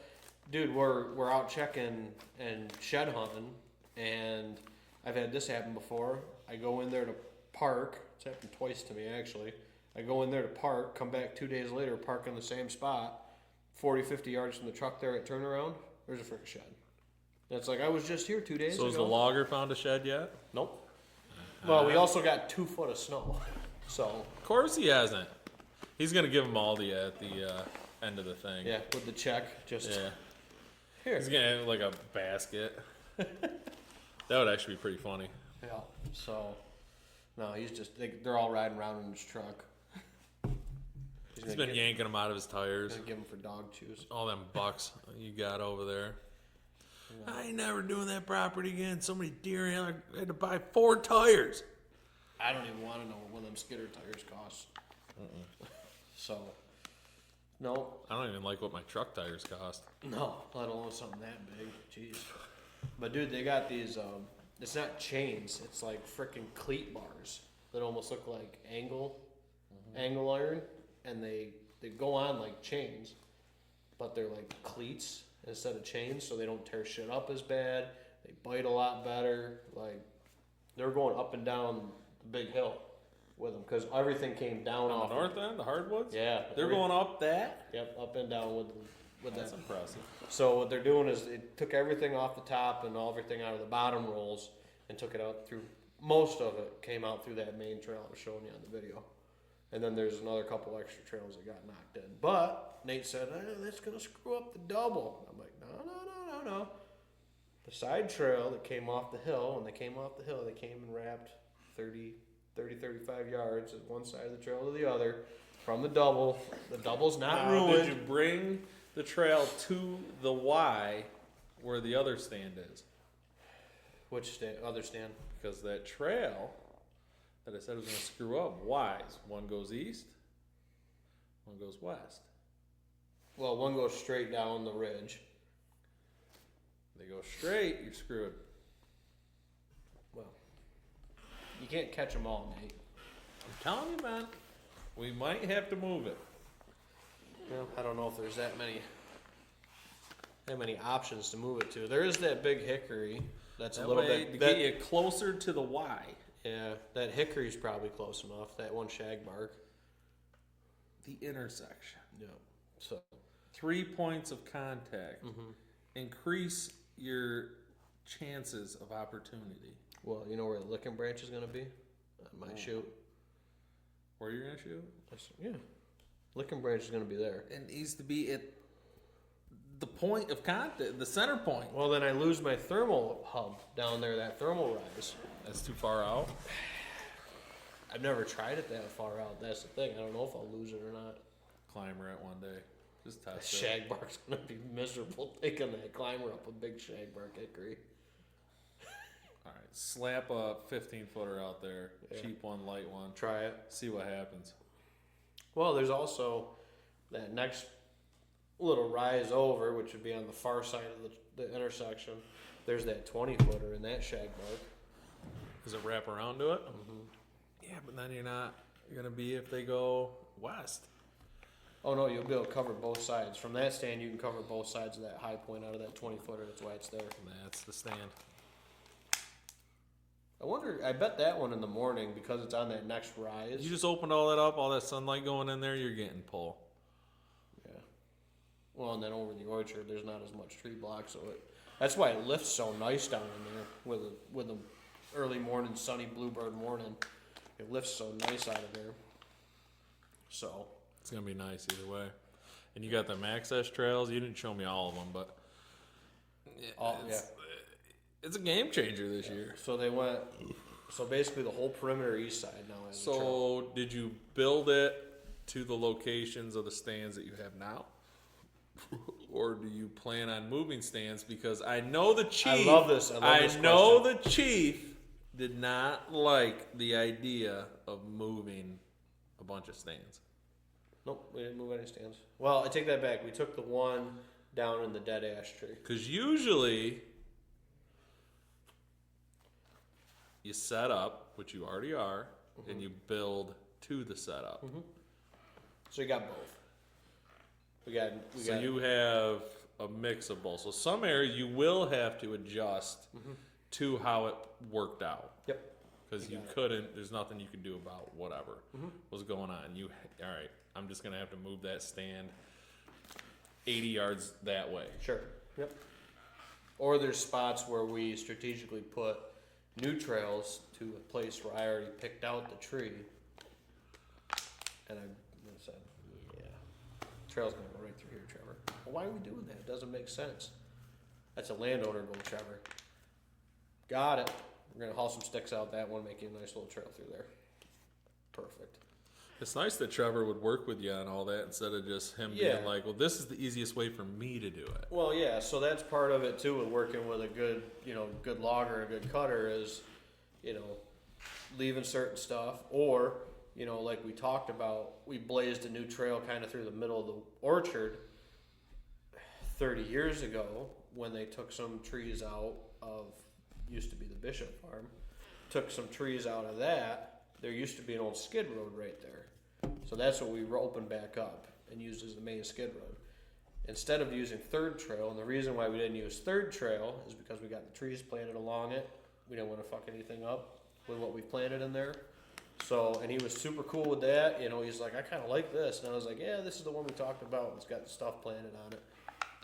dude, we're out checking and shed hunting, and I've had this happen before. I go in there to park. It's happened twice to me, actually. I go in there to park, come back 2 days later, park in the same spot, 40, 50 yards from the truck there at turnaround, there's a freaking shed. And it's like, I was just here 2 days ago. So has the logger found a shed yet? Nope. Well, we also got 2 foot of snow. So. Of course he hasn't. He's going to give them all to you at the end of the thing. Yeah, with the check. Just here. He's going to have like a basket. That would actually be pretty funny. Yeah. So, no, they're all riding around in his truck. He's been yanking them out of his tires. Gonna give them for dog chews. All them bucks you got over there. Yeah. I ain't never doing that property again. So many deer, I had to buy 4 tires. I don't even want to know what them skidder tires cost. So, no. I don't even like what my truck tires cost. No, let alone something that big. Jeez. But dude, they got these. It's not chains. It's like freaking cleat bars that almost look like angle iron, and they go on like chains, but they're like cleats instead of chains, so they don't tear shit up as bad. They bite a lot better. Like they're going up and down the big hill with them because everything came down on off the north end, the hardwoods. Yeah, they're going up that. Yep, up and down with That's that. impressive. So what they're doing is they took everything off the top and everything out of the bottom rolls and took it out through. Most of it came out through that main trail I was showing you on the video, and then there's another couple extra trails that got knocked in. But Nate said, that's gonna screw up the double. I'm like, no. The side trail that came off the hill, when they came off the hill, they came and wrapped 35 yards at one side of the trail to the other from the double. The double's not ruined. Did you bring the trail to the Y where the other stand is? Which other stand? Because that trail that I said was going to screw up, Y's. One goes east, one goes west. Well, one goes straight down the ridge. They go straight, you're screwed. Well, you can't catch them all, Nate. I'm telling you, man. We might have to move it. Well, I don't know if there's that many have many options to move it to. There is that big hickory that's That a little way, bit. to That, get you closer to the Y. yeah, that hickory's probably close enough. That one shagbark. The intersection. Yeah. So 3 points of contact. Increase your chances of opportunity. well, you know where the licking branch is going to be? I might shoot. Where you're gonna shoot? Yeah. Licking branch is going to be there. It needs to be at the point of contact, the center point. Well, then I lose my thermal hub down there, that thermal rise. That's too far out. I've never tried it that far out. That's the thing. I don't know if I'll lose it or not. Climber it one day. Just That test it. shagbark's going to be miserable taking that climber up a big shagbark hickory. All right, slap a 15-footer out there. Yeah. Cheap one, light one. Try it. See what happens. Well, there's also that next little rise over, which would be on the far side of the intersection. There's that 20-footer in that shagbark. Does it wrap around to it? Yeah, but then you're not going to be if they go west. Oh, no, you'll be able to cover both sides. From that stand, you can cover both sides of that high point out of that 20-footer. That's why it's there. That's the stand. I wonder, I bet that one in the morning, because it's on that next rise. You just opened all that up, all that sunlight going in there, you're getting pull. Yeah. Well, and then over the orchard, there's not as much tree block, so that's why it lifts so nice down in there with a early morning, sunny bluebird morning. It lifts so nice out of there. So. It's going to be nice either way. And you got the Access trails. You didn't show me all of them, but it's a game changer this year. So they went. So basically, the whole perimeter east side now has a trail. So did you build it to the locations of the stands that you have now, or do you plan on moving stands? Because I know the chief. I love this. I know the chief did not like the idea of moving a bunch of stands. Nope, we didn't move any stands. Well, I take that back. We took the one down in the dead ash tree. Because usually you set up, which you already are, and you build to the setup. So you got both. So you have a mix of both. So some areas you will have to adjust to how it worked out. Yep. Because you couldn't, there's nothing you could do about whatever was going on. All right, I'm just going to have to move that stand 80 yards that way. Sure. Yep. Or there's spots where we strategically put new trails to a place where I already picked out the tree. And I said, yeah, trail's going to go right through here, Trevor. Well, why are we doing that? It doesn't make sense. That's a landowner going, Trevor. Got it. We're going to haul some sticks out that one, make you a nice little trail through there. Perfect. It's nice that Trevor would work with you on all that instead of just him being like, well, this is the easiest way for me to do it. Well, yeah, so that's part of it too, with working with a good, good logger, a good cutter is, leaving certain stuff, or, like we talked about, we blazed a new trail kind of through the middle of the orchard 30 years ago when they took some trees out of, used to be the Bishop Farm, took some trees out of that. There used to be an old skid road right there. So that's what we opened back up and used as the main skid road. Instead of using third trail, and the reason why we didn't use third trail is because we got the trees planted along it. We didn't want to fuck anything up with what we planted in there. So, and he was super cool with that. He's like, I kind of like this. And I was like, yeah, this is the one we talked about. It's got the stuff planted on it.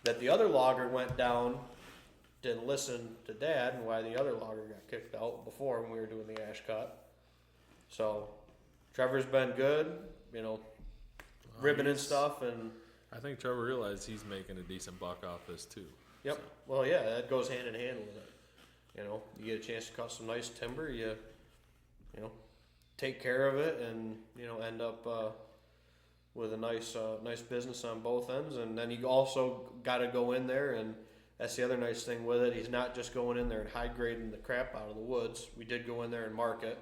That the other logger went down, didn't listen to Dad, and why the other logger got kicked out before when we were doing the ash cut. So, Trevor's been good, ribbing and stuff, and I think Trevor realized he's making a decent buck off this too. yep. So. Well, yeah, that goes hand in hand with it. You get a chance to cut some nice timber, you take care of it, and end up with a nice business on both ends. And then you also got to go in there, and that's the other nice thing with it. He's not just going in there and high grading the crap out of the woods. We did go in there and mark it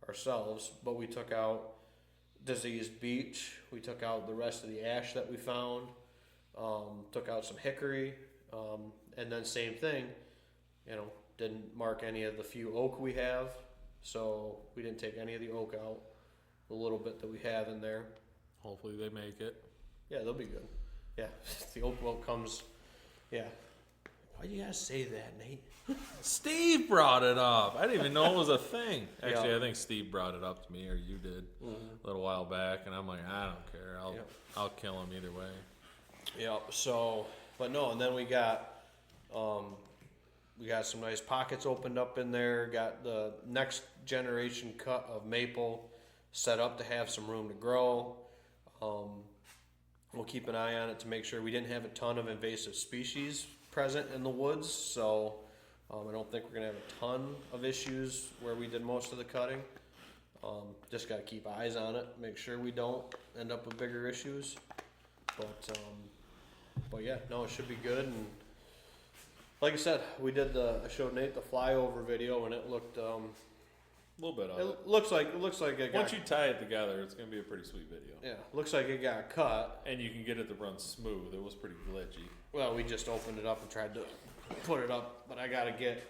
ourselves, but we took out diseased beech. We took out the rest of the ash that we found. Took out some hickory, and then same thing. Didn't mark any of the few oak we have, so we didn't take any of the oak out. The little bit that we have in there. Hopefully they make it. Yeah, they'll be good. Yeah, the oak comes. Yeah, Why you gotta say that, Nate? Steve brought it up. I didn't even know it was a thing. Actually, Yeah. I think Steve brought it up to me, or you did, a little while back, and I'm like, I don't care. I'll kill him either way. Yep. So, but no, and then we got some nice pockets opened up in there. Got the next generation cut of maple set up to have some room to grow. We'll keep an eye on it to make sure we didn't have a ton of invasive species present in the woods. So I don't think we're gonna have a ton of issues where we did most of the cutting. Just gotta keep eyes on it, make sure we don't end up with bigger issues. But yeah, no, it should be good. And like I said, I showed Nate the flyover video, and it looked A little bit of it. it looks like it got, Once you tie it together, it's gonna be a pretty sweet video. yeah, looks like it got cut. And you can get it to run smooth. It was pretty glitchy. Well, we just opened it up and tried to put it up, but I gotta get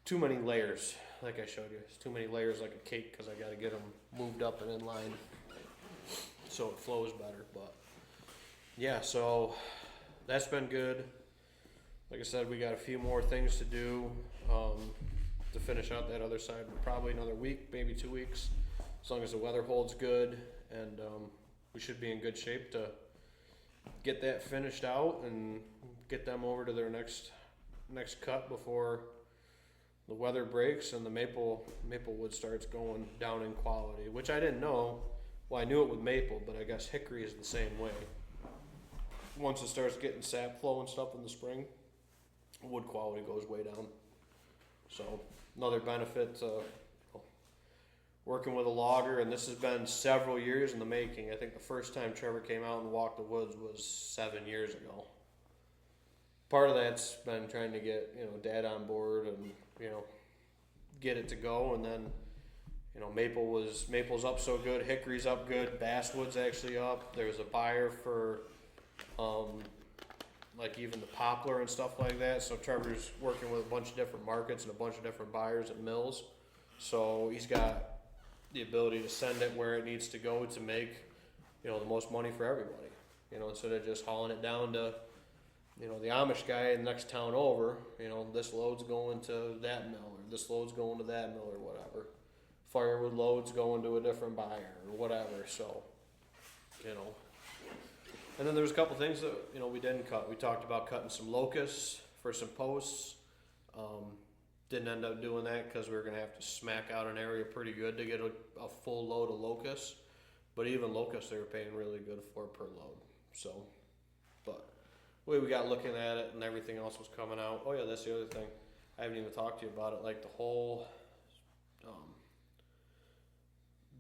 too many layers, like I showed you. It's too many layers like a cake, because I gotta get them moved up and in line so it flows better. But yeah, so that's been good. Like I said, we got a few more things to do to finish out that other side. Probably another week, maybe 2 weeks, as long as the weather holds good, and we should be in good shape to get that finished out and get them over to their next cut before the weather breaks and the maple wood starts going down in quality, which I didn't know. Well, I knew it with maple, but I guess hickory is the same way. Once it starts getting sap flow and stuff in the spring, wood quality goes way down. So another benefit to working with a logger, and this has been several years in the making. I think the first time Trevor came out and walked the woods was 7 years ago. Part of that's been trying to get Dad on board and get it to go, and then maple's up so good, hickory's up good, basswood's actually up. There's a buyer for like even the poplar and stuff like that. So Trevor's working with a bunch of different markets and a bunch of different buyers at mills. So he's got the ability to send it where it needs to go to make the most money for everybody. Instead of just hauling it down to the Amish guy in the next town over. This load's going to that mill, or this load's going to that mill, or whatever. Firewood load's going to a different buyer, or whatever. So and then there's a couple things that we didn't cut. We talked about cutting some locusts for some posts. Didn't end up doing that because we were going to have to smack out an area pretty good to get a full load of locusts. But even locusts they were paying really good for per load. So, but the way we got looking at it and everything else was coming out. Oh yeah, that's the other thing. I haven't even talked to you about it. Like the whole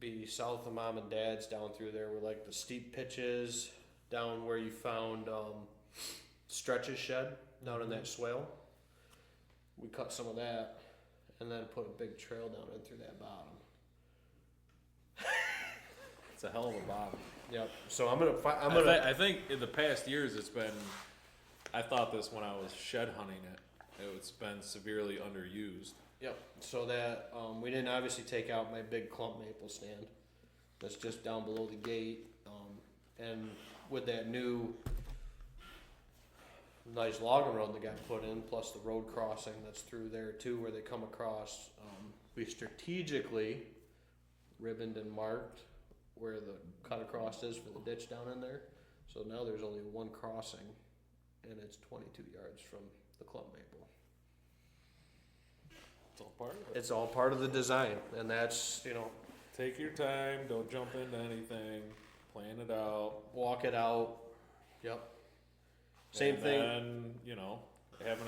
be south of Mom and Dad's down through there were like the steep pitches down where you found Stretch's shed down in that swale. We cut some of that and then put a big trail down in through that bottom. It's a hell of a bottom. Yep. So I think in the past years it's been. I thought this when I was shed hunting it. It's been severely underused. Yep. So that we didn't obviously take out my big clump maple stand. That's just down below the gate. And with that new nice logging road that got put in, plus the road crossing that's through there too, where they come across, we strategically ribboned and marked where the cut across is for the ditch down in there. So now there's only one crossing, and it's 22 yards from the clump maple. It's all part of it. It's all part of the design, and that's Take your time. Don't jump into anything. Plan it out. walk it out. Yep. Same thing. And then,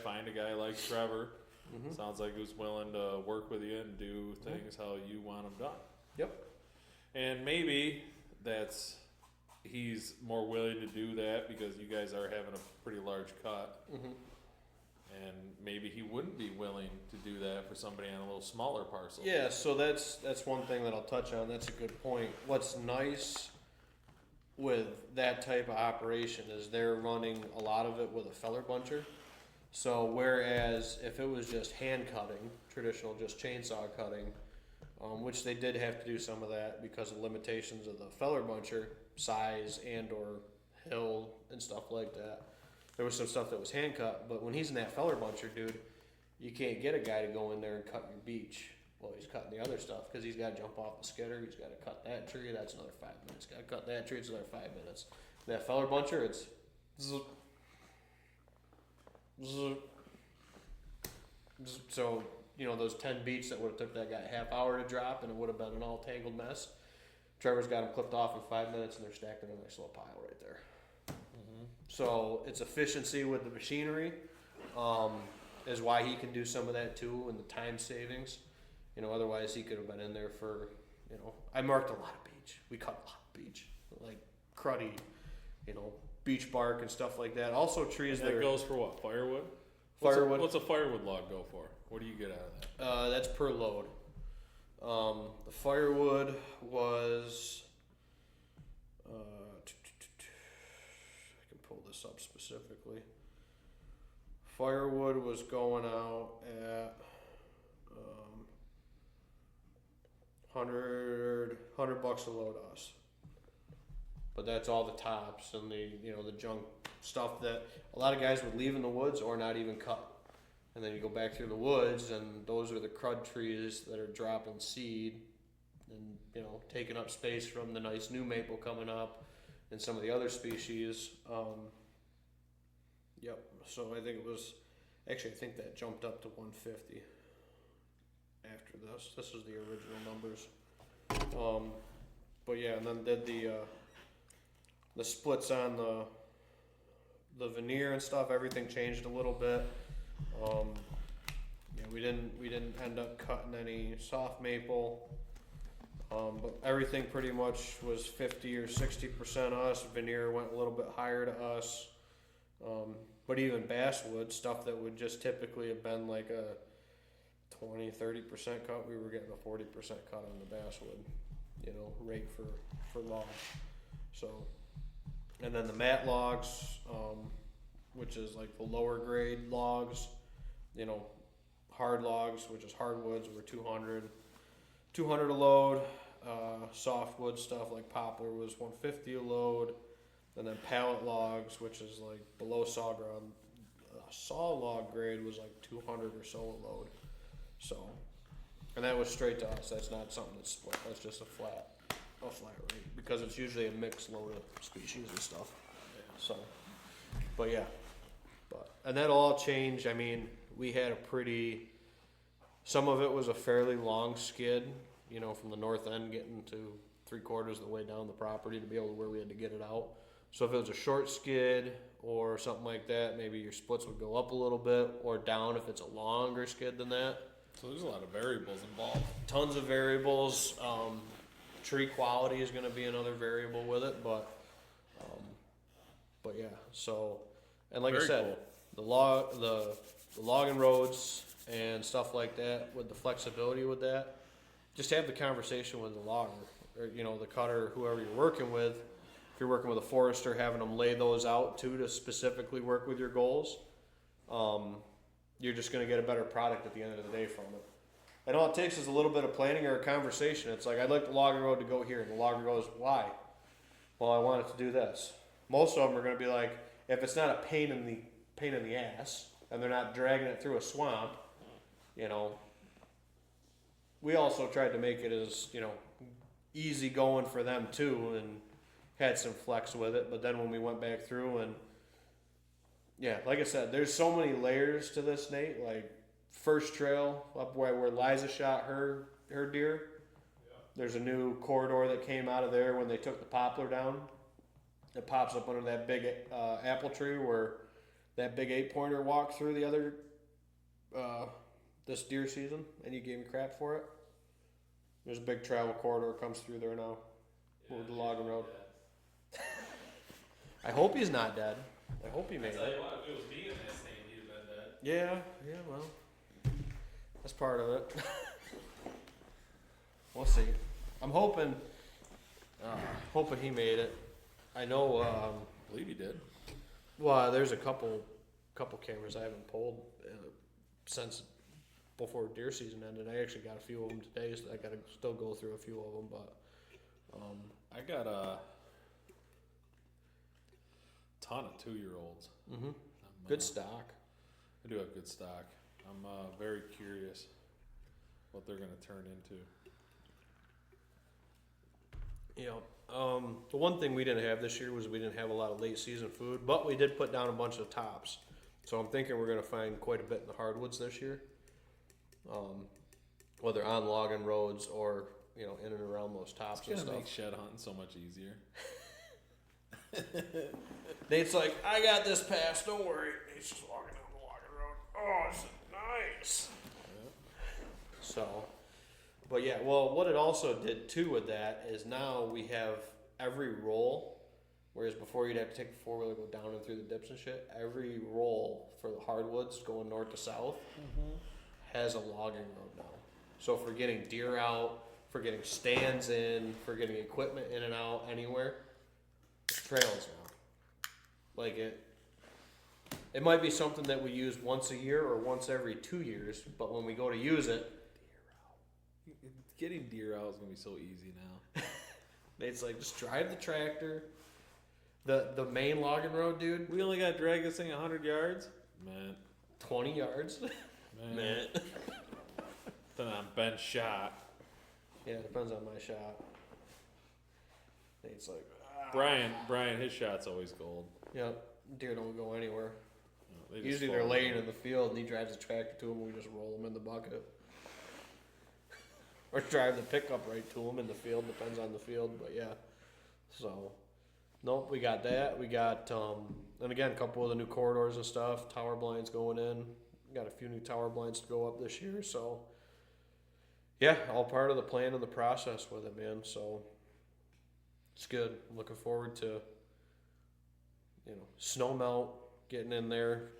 find a guy like Trevor. Mhm. Sounds like who's willing to work with you and do things how you want them done. Yep. And maybe he's more willing to do that because you guys are having a pretty large cut. Mm-hmm. And maybe he wouldn't be willing to do that for somebody on a little smaller parcel. Yeah, so that's one thing that I'll touch on. That's a good point. What's nice with that type of operation is they're running a lot of it with a feller buncher. So whereas if it was just hand cutting, traditional just chainsaw cutting, which they did have to do some of that because of limitations of the feller buncher size and or hill and stuff like that. there was some stuff that was hand cut, but when he's in that feller buncher, dude, you can't get a guy to go in there and cut your beech while he's cutting the other stuff, because he's got to jump off the skidder, he's got to cut that tree, that's another 5 minutes, got to cut that tree, it's another 5 minutes. That feller buncher, it's zzz, zzz, zzz. So, you know, those 10 beech that would have took that guy a half hour to drop, and it would have been an all tangled mess. Trevor's got them clipped off in 5 minutes, and they're stacked in a nice little pile right there. So it's efficiency with the machinery, is why he can do some of that too, and the time savings. You know, otherwise he could have been in there for, you know, I marked a lot of beech. We cut a lot of beech, like cruddy, you know, beech bark and stuff like that. Also trees that goes for what? Firewood? Firewood. What's a firewood log go for? What do you get out of that? That's per load. The firewood was, I can pull this up specifically. Firewood was going out at $100 a load to us. But that's all the tops and the, you know, the junk stuff that a lot of guys would leave in the woods or not even cut. And then you go back through the woods, and those are the crud trees that are dropping seed and, you know, taking up space from the nice new maple coming up and some of the other species. Yep. So I think it was, actually I think that jumped up to 150 after this. This is the original numbers. But yeah, and then did the splits on the veneer and stuff. Everything changed a little bit. Yeah, we didn't end up cutting any soft maple, but everything pretty much was 50 or 60% us. Veneer went a little bit higher to us, but even basswood stuff that would just typically have been like a 20-30% cut, we were getting a 40% cut on the basswood, you know, rate for log. So, and then the mat logs, which is like the lower grade logs, you know, hard logs, which is hardwoods, were 200 a load. Softwood stuff like poplar was 150 a load. And then pallet logs, which is like below saw ground, saw log grade was like 200 or so a load. So, and that was straight to us. That's not something that's split. That's just a flat rate, because it's usually a mixed load of species and stuff. So, but yeah. And that'll all change. I mean, we had some of it was a fairly long skid, you know, from the north end getting to 3/4 of the way down the property to be able to where we had to get it out. So if it was a short skid or something like that, maybe your splits would go up a little bit or down if it's a longer skid than that. So there's a lot of variables involved. Tons of variables. Tree quality is going to be another variable with it, but yeah. So, and like I said, cool. the logging roads and stuff like that, with the flexibility with that, just have the conversation with the logger, or, you know, the cutter, whoever you're working with. If you're working with a forester, having them lay those out too to specifically work with your goals, you're just going to get a better product at the end of the day from it. And all it takes is a little bit of planning or a conversation. It's like, I'd like the logging road to go here, and the logger goes, why? Well, I want it to do this. Most of them are going to be like, if it's not a pain in the ass, and they're not dragging it through a swamp, you know. We also tried to make it as, you know, easy going for them too, and had some flex with it. But then when we went back through, and yeah, like I said, there's so many layers to this, Nate. Like first trail up where Liza shot her deer. Yeah. There's a new corridor that came out of there when they took the poplar down. It pops up under that big apple tree where that big 8-pointer walked through the other this deer season, and you gave me crap for it. There's a big travel corridor comes through there now, over the logging road. I hope he's not dead. I hope he made it. I tell you what, if it was me in this thing, he'd have been dead. Yeah, well, that's part of it. We'll see. I'm hoping he made it. I know. I believe he did. Well, there's a couple cameras I haven't pulled since before deer season ended. I actually got a few of them today, so I got to still go through a few of them. But I got a ton of 2-year-olds. Mm-hmm. Good stock. I do have good stock. I'm very curious what they're going to turn into. Yeah. The one thing we didn't have this year was we didn't have a lot of late season food, but we did put down a bunch of tops. So I'm thinking we're going to find quite a bit in the hardwoods this year. Whether on logging roads or, in and around those tops and It's stuff. going to make shed hunting so much easier. Nate's like, I got this pass, don't worry. Nate's just walking down the logging road. Oh, this is nice. Yeah. So, but yeah, well, what it also did too with that is now we have every roll, whereas before you'd have to take the four-wheeler, go down and through the dips and shit, every roll for the hardwoods going north to south has a logging road now. So for getting deer out, for getting stands in, for getting equipment in and out anywhere, trails now. Like it might be something that we use once a year or once every 2 years, but when we go to use it, getting deer out is going to be so easy now. it's like just drive the tractor. The main logging road, dude. We only got to drag this thing 100 yards? Man. 20 yards? Man. Then I'm bench shot. Yeah, it depends on my shot. It's like Brian, his shot's always gold. Yep, deer don't go anywhere. No, they Usually they're laying in the field and he drives the tractor to them and we just roll them in the bucket. Or drive the pickup right to them in the field, depends on the field, but yeah. So, nope, we got that. We got, and again, a couple of the new corridors and stuff, tower blinds going in. Got a few new tower blinds to go up this year, so yeah, all part of the plan and the process with it, man. So it's good. I'm looking forward to, snow melt, getting in there,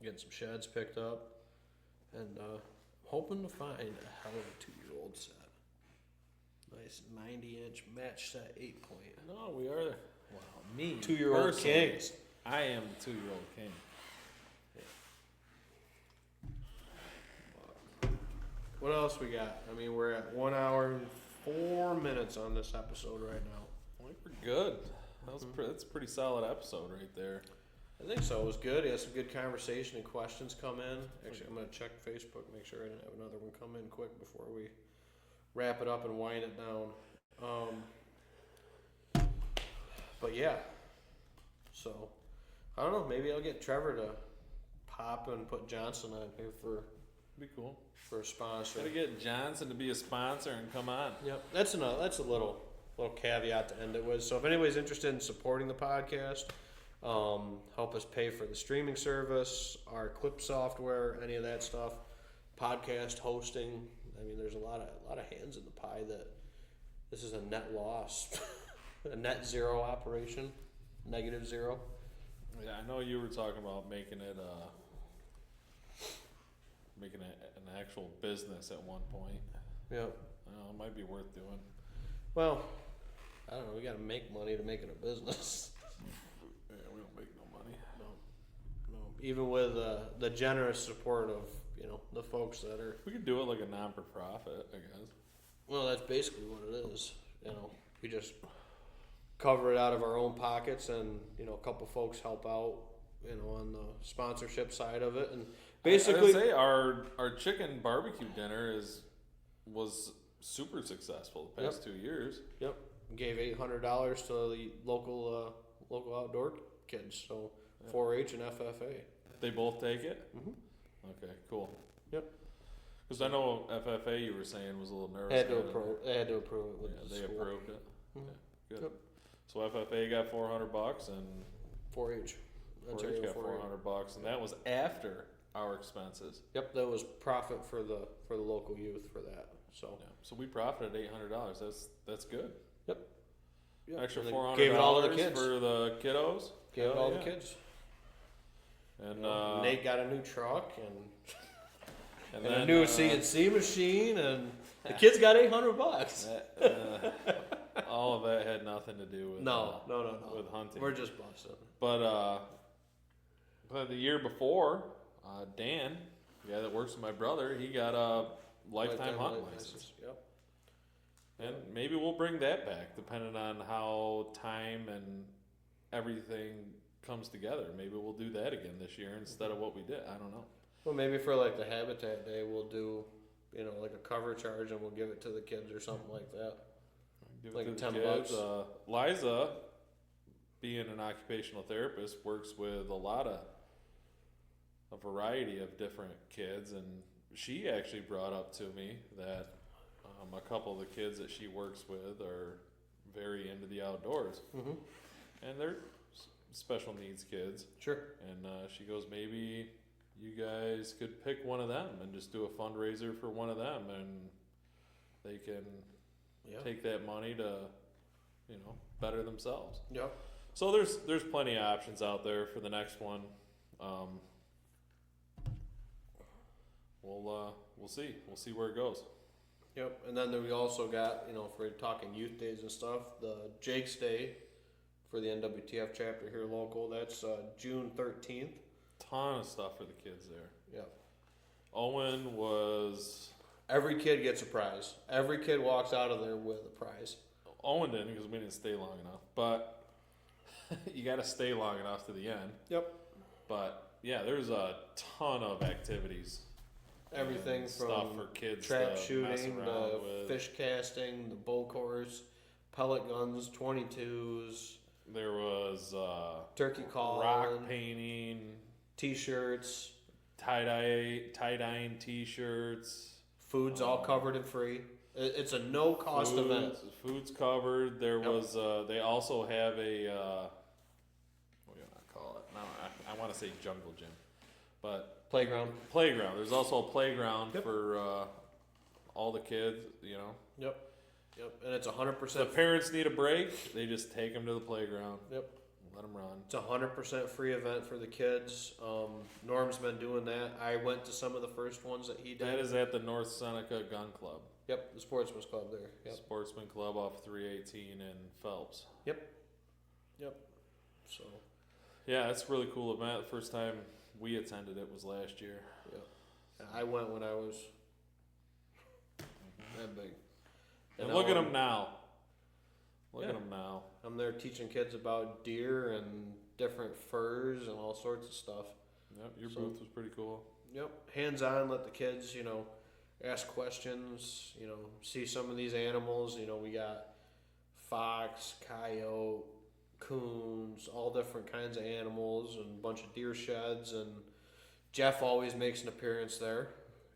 getting some sheds picked up, and hoping to find a hell of a 2-year-old set. Nice 90-inch match set 8-point. No, we are. Wow, me. 2-year-old personally, kings. I am the 2-year-old king. What else we got? I mean, we're at 1 hour and 4 minutes on this episode right now. I think we're good. That's a pretty solid episode right there. I think so. It was good. He had some good conversation and questions come in. Actually, I'm going to check Facebook, make sure I didn't have another one come in quick before we wrap it up and wind it down. But yeah. So, I don't know. Maybe I'll get Trevor to pop and put Johnson on here for cool. For a sponsor. Gotta get Johnson to be a sponsor and come on. Yep, that's a little caveat to end it with. So if anybody's interested in supporting the podcast, help us pay for the streaming service, our clip software, any of that stuff, podcast hosting. I mean, there's a lot of hands in the pie that this is a net loss, a net zero operation, -0. Yeah, I know you were talking about making it an actual business at one point. Yep. It might be worth doing. Well, I don't know. We got to make money to make it a business. Yeah, we don't make no money. No. Even with the generous support of the folks that are. We could do it like a non-for-profit, I guess. Well, that's basically what it is. We just cover it out of our own pockets, and a couple folks help out. On the sponsorship side of it, and basically, I would say our chicken barbecue dinner was super successful the past 2 years. Yep, gave $800 to the local outdoor kids, so 4-H and FFA. They both take it. Mm-hmm. Okay, cool. Yep. Because I know FFA, you were saying, was a little nervous. They had to approve it with the they school. approved it. Mm-hmm. Yeah, good. Yep. So FFA got $400 and 4-H. 4-H got $400, and that was after our expenses. Yep, that was profit for the local youth for that. So So we profited $800. That's good. Yep. Extra And they $400 gave it all to the kids. for the kiddos. Gave it all the kids. And Nate got a new truck and then a new CNC machine, and the kids got $800. All of that had nothing to do with No. with hunting. We're just busting. But the year before, Dan, the guy that works with my brother, he got a lifetime hunting license. Yep. And maybe we'll bring that back, depending on how time and everything comes together. Maybe we'll do that again this year instead of what we did. I don't know. Well, maybe for like the Habitat Day, we'll do, like a cover charge and we'll give it to the kids or something like that. Give Like it to $10. the kids. Liza, being an occupational therapist, works with a variety of different kids, and she actually brought up to me that a couple of the kids that she works with are very into the outdoors, and they're special needs kids. Sure. And she goes, maybe you guys could pick one of them and just do a fundraiser for one of them, and they can take that money to, better themselves. Yep. So there's plenty of options out there for the next one. We'll see. We'll see where it goes. Yep. And then we also got, if we're talking youth days and stuff, the Jake's Day for the NWTF chapter here local. That's June 13th. Ton of stuff for the kids there. Yep. Owen was... Every kid gets a prize. Every kid walks out of there with a prize. Owen didn't because we didn't stay long enough. But you got to stay long enough to the end. Yep. But yeah, there's a ton of activities. Everything from stuff for kids trap to shooting, mess around the with. fish casting, the bull course, pellet guns, 22s. There was turkey calling, rock painting, T-shirts, tie-dyeing T-shirts. Food's all covered and free. It's a no-cost event. Food's covered. There was. They also have a. What do you want to call it? No, I want to say jungle gym, but playground. There's also a playground for all the kids. Yep. And it's 100%. If the parents need a break, they just take them to the playground. Yep. Let them run. It's a 100% free event for the kids. Norm's been doing that. I went to some of the first ones that he did. That is at the North Seneca Gun Club. Yep, the Sportsman's Club there. Yep. Sportsman Club off 318 in Phelps. Yep. So. Yeah, it's a really cool event. The first time we attended it was last year. Yep. I went when I was that big. And look at them now. Look at them now. I'm there teaching kids about deer and different furs and all sorts of stuff. Yep, your booth was pretty cool. Yep, hands-on, let the kids, ask questions, see some of these animals. We got fox, coyote, coons, all different kinds of animals and a bunch of deer sheds. And Jeff always makes an appearance there.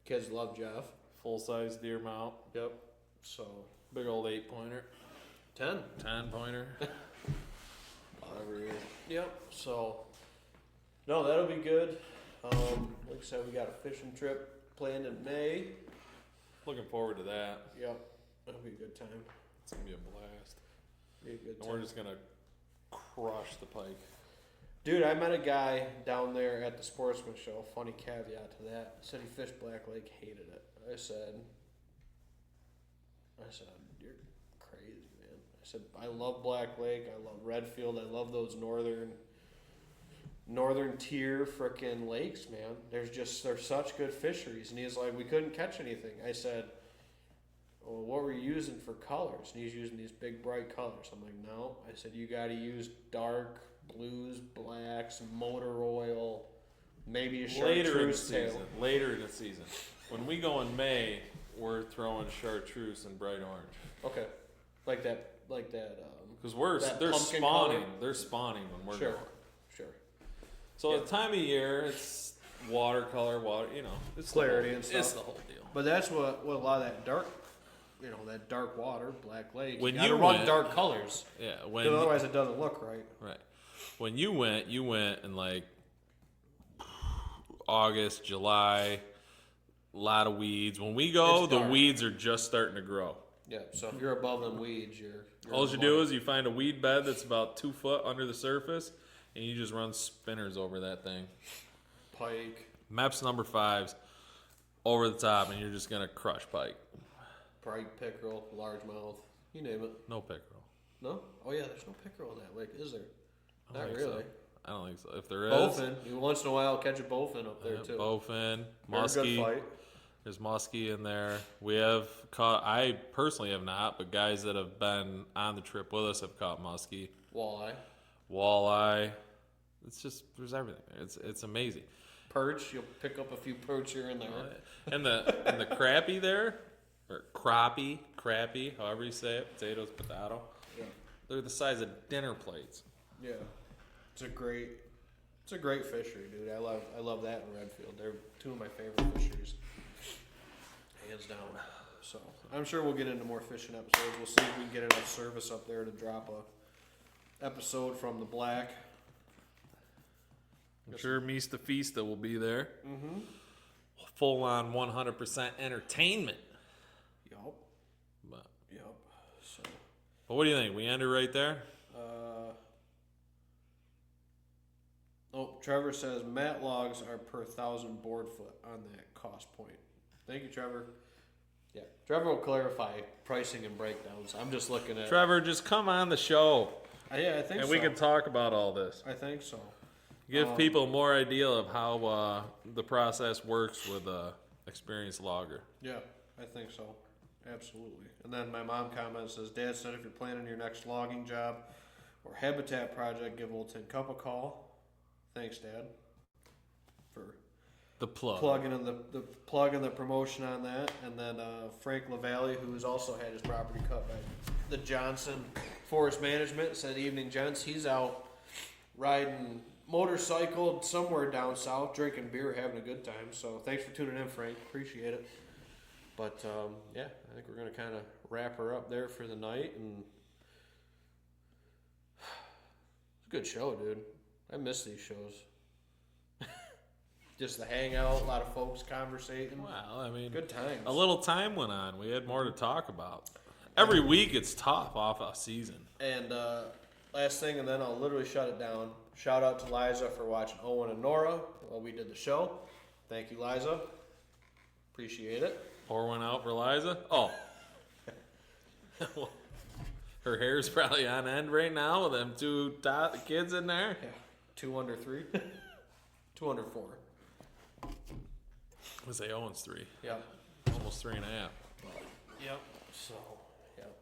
Kids love Jeff. Full-size deer mount. Yep, so. Big old 8-pointer. 10-pointer. Whatever it is. Yep, so. No, that'll be good. Like I said, we got a fishing trip planned in May. Looking forward to that. Yep, that'll be a good time. It's going to be a blast. Be a good And time. we're just going to crush the pike. Dude, I met a guy down there at the Sportsman Show. Funny caveat to that. Said he fished Black Lake, hated it. I said, you're crazy, man. I said, I love Black Lake. I love Redfield. I love those northern tier frickin' lakes, man. They're such good fisheries. And he's like, we couldn't catch anything. I said, well, what were you using for colors? And he's using these big bright colors. I'm like, no. I said, you got to use dark blues, blacks, motor oil, maybe a chartreuse tail. Later in the season. When we go in May, we're throwing chartreuse and bright orange. Okay, like that. Because they're spawning. Color. They're spawning when we're going. Sure. So the time of year, it's watercolor, it's clarity and stuff. It's the whole deal. But that's what a lot of that dark, that dark water, Black Lake. When you run dark colors. Yeah. Because otherwise it doesn't look right. Right. When you went in like August, July. A lot of weeds. When we go, the weeds are just starting to grow. Yeah, so if you're above them weeds, you're all you do is you find a weed bed that's about 2 foot under the surface, and you just run spinners over that thing. Pike. Meps number 5s over the top, and you're just going to crush pike. Pike, pickerel, largemouth, you name it. No pickerel. No? Oh, yeah, there's no pickerel in that lake, is there? Not really. So. I don't think so. If there is. Bowfin. You once in a while catch a bowfin up there, too. Bowfin. Muskie. Good fight. There's muskie in there. We have caught, I personally have not, but guys that have been on the trip with us have caught muskie. Walleye. It's just there's everything. It's amazing. Perch, you'll pick up a few perch here and there. And the crappie there, or crappie, however you say it, potatoes, potato. Yeah. They're the size of dinner plates. Yeah. It's a great fishery, dude. I love that in Redfield. They're two of my favorite fisheries. Hands down. So I'm sure we'll get into more fishing episodes. We'll see if we can get enough service up there to drop a episode from the Black. I'm sure Mista Fista will be there. Mm-hmm. Full on 100% entertainment. Yup. But So. what do you think? We end it right there? Trevor says mat logs are per 1,000 board foot on that cost point. Thank you, Trevor. Yeah, Trevor will clarify pricing and breakdowns. I'm just looking at. Trevor, just come on the show. Yeah, I think so. And we can talk about all this. I think so. Give people more idea of how the process works with a experienced logger. Yeah, I think so. Absolutely. And then my mom comments, says, Dad said if you're planning your next logging job or habitat project, give Old Tin Cup a call. Thanks, Dad, for the plug. Plugging in the plug and the promotion on that. And then Frank LaValle, who's also had his property cut by the Johnson Forest Management, said, evening, gents. He's out riding motorcycle somewhere down south, drinking beer, having a good time. So thanks for tuning in, Frank. Appreciate it. But yeah, I think we're going to kind of wrap her up there for the night. And it's a good show, dude. I miss these shows. Just the hangout, a lot of folks conversating. Well, I mean, good times. A little time went on. We had more to talk about. Every week it's tough off a season. And last thing, and then I'll literally shut it down. Shout out to Liza for watching Owen and Nora while we did the show. Thank you, Liza. Appreciate it. Pour one out for Liza. Oh. Her hair's probably on end right now with them two kids in there. Yeah. 2 under 3. 2 under 4. I say Owen's 3. Yep. Almost 3.5. Yep. So, yep.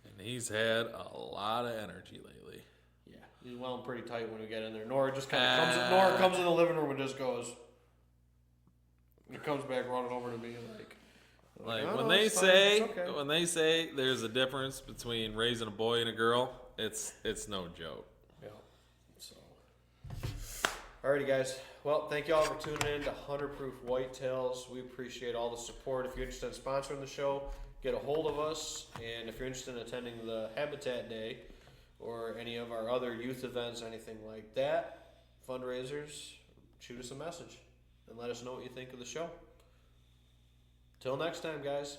And he's had a lot of energy lately. Yeah. He's well and pretty tight when we get in there. Nora just kind of Nora comes in the living room and just goes. And comes back running over to me and like oh, when they say there's a difference between raising a boy and a girl, it's no joke. Yeah. So. Alrighty, guys. Well, thank you all for tuning in to 100 Proof Whitetails. We appreciate all the support. If you're interested in sponsoring the show, get a hold of us. And if you're interested in attending the Habitat Day or any of our other youth events, anything like that, fundraisers, shoot us a message and let us know what you think of the show. Till next time, guys.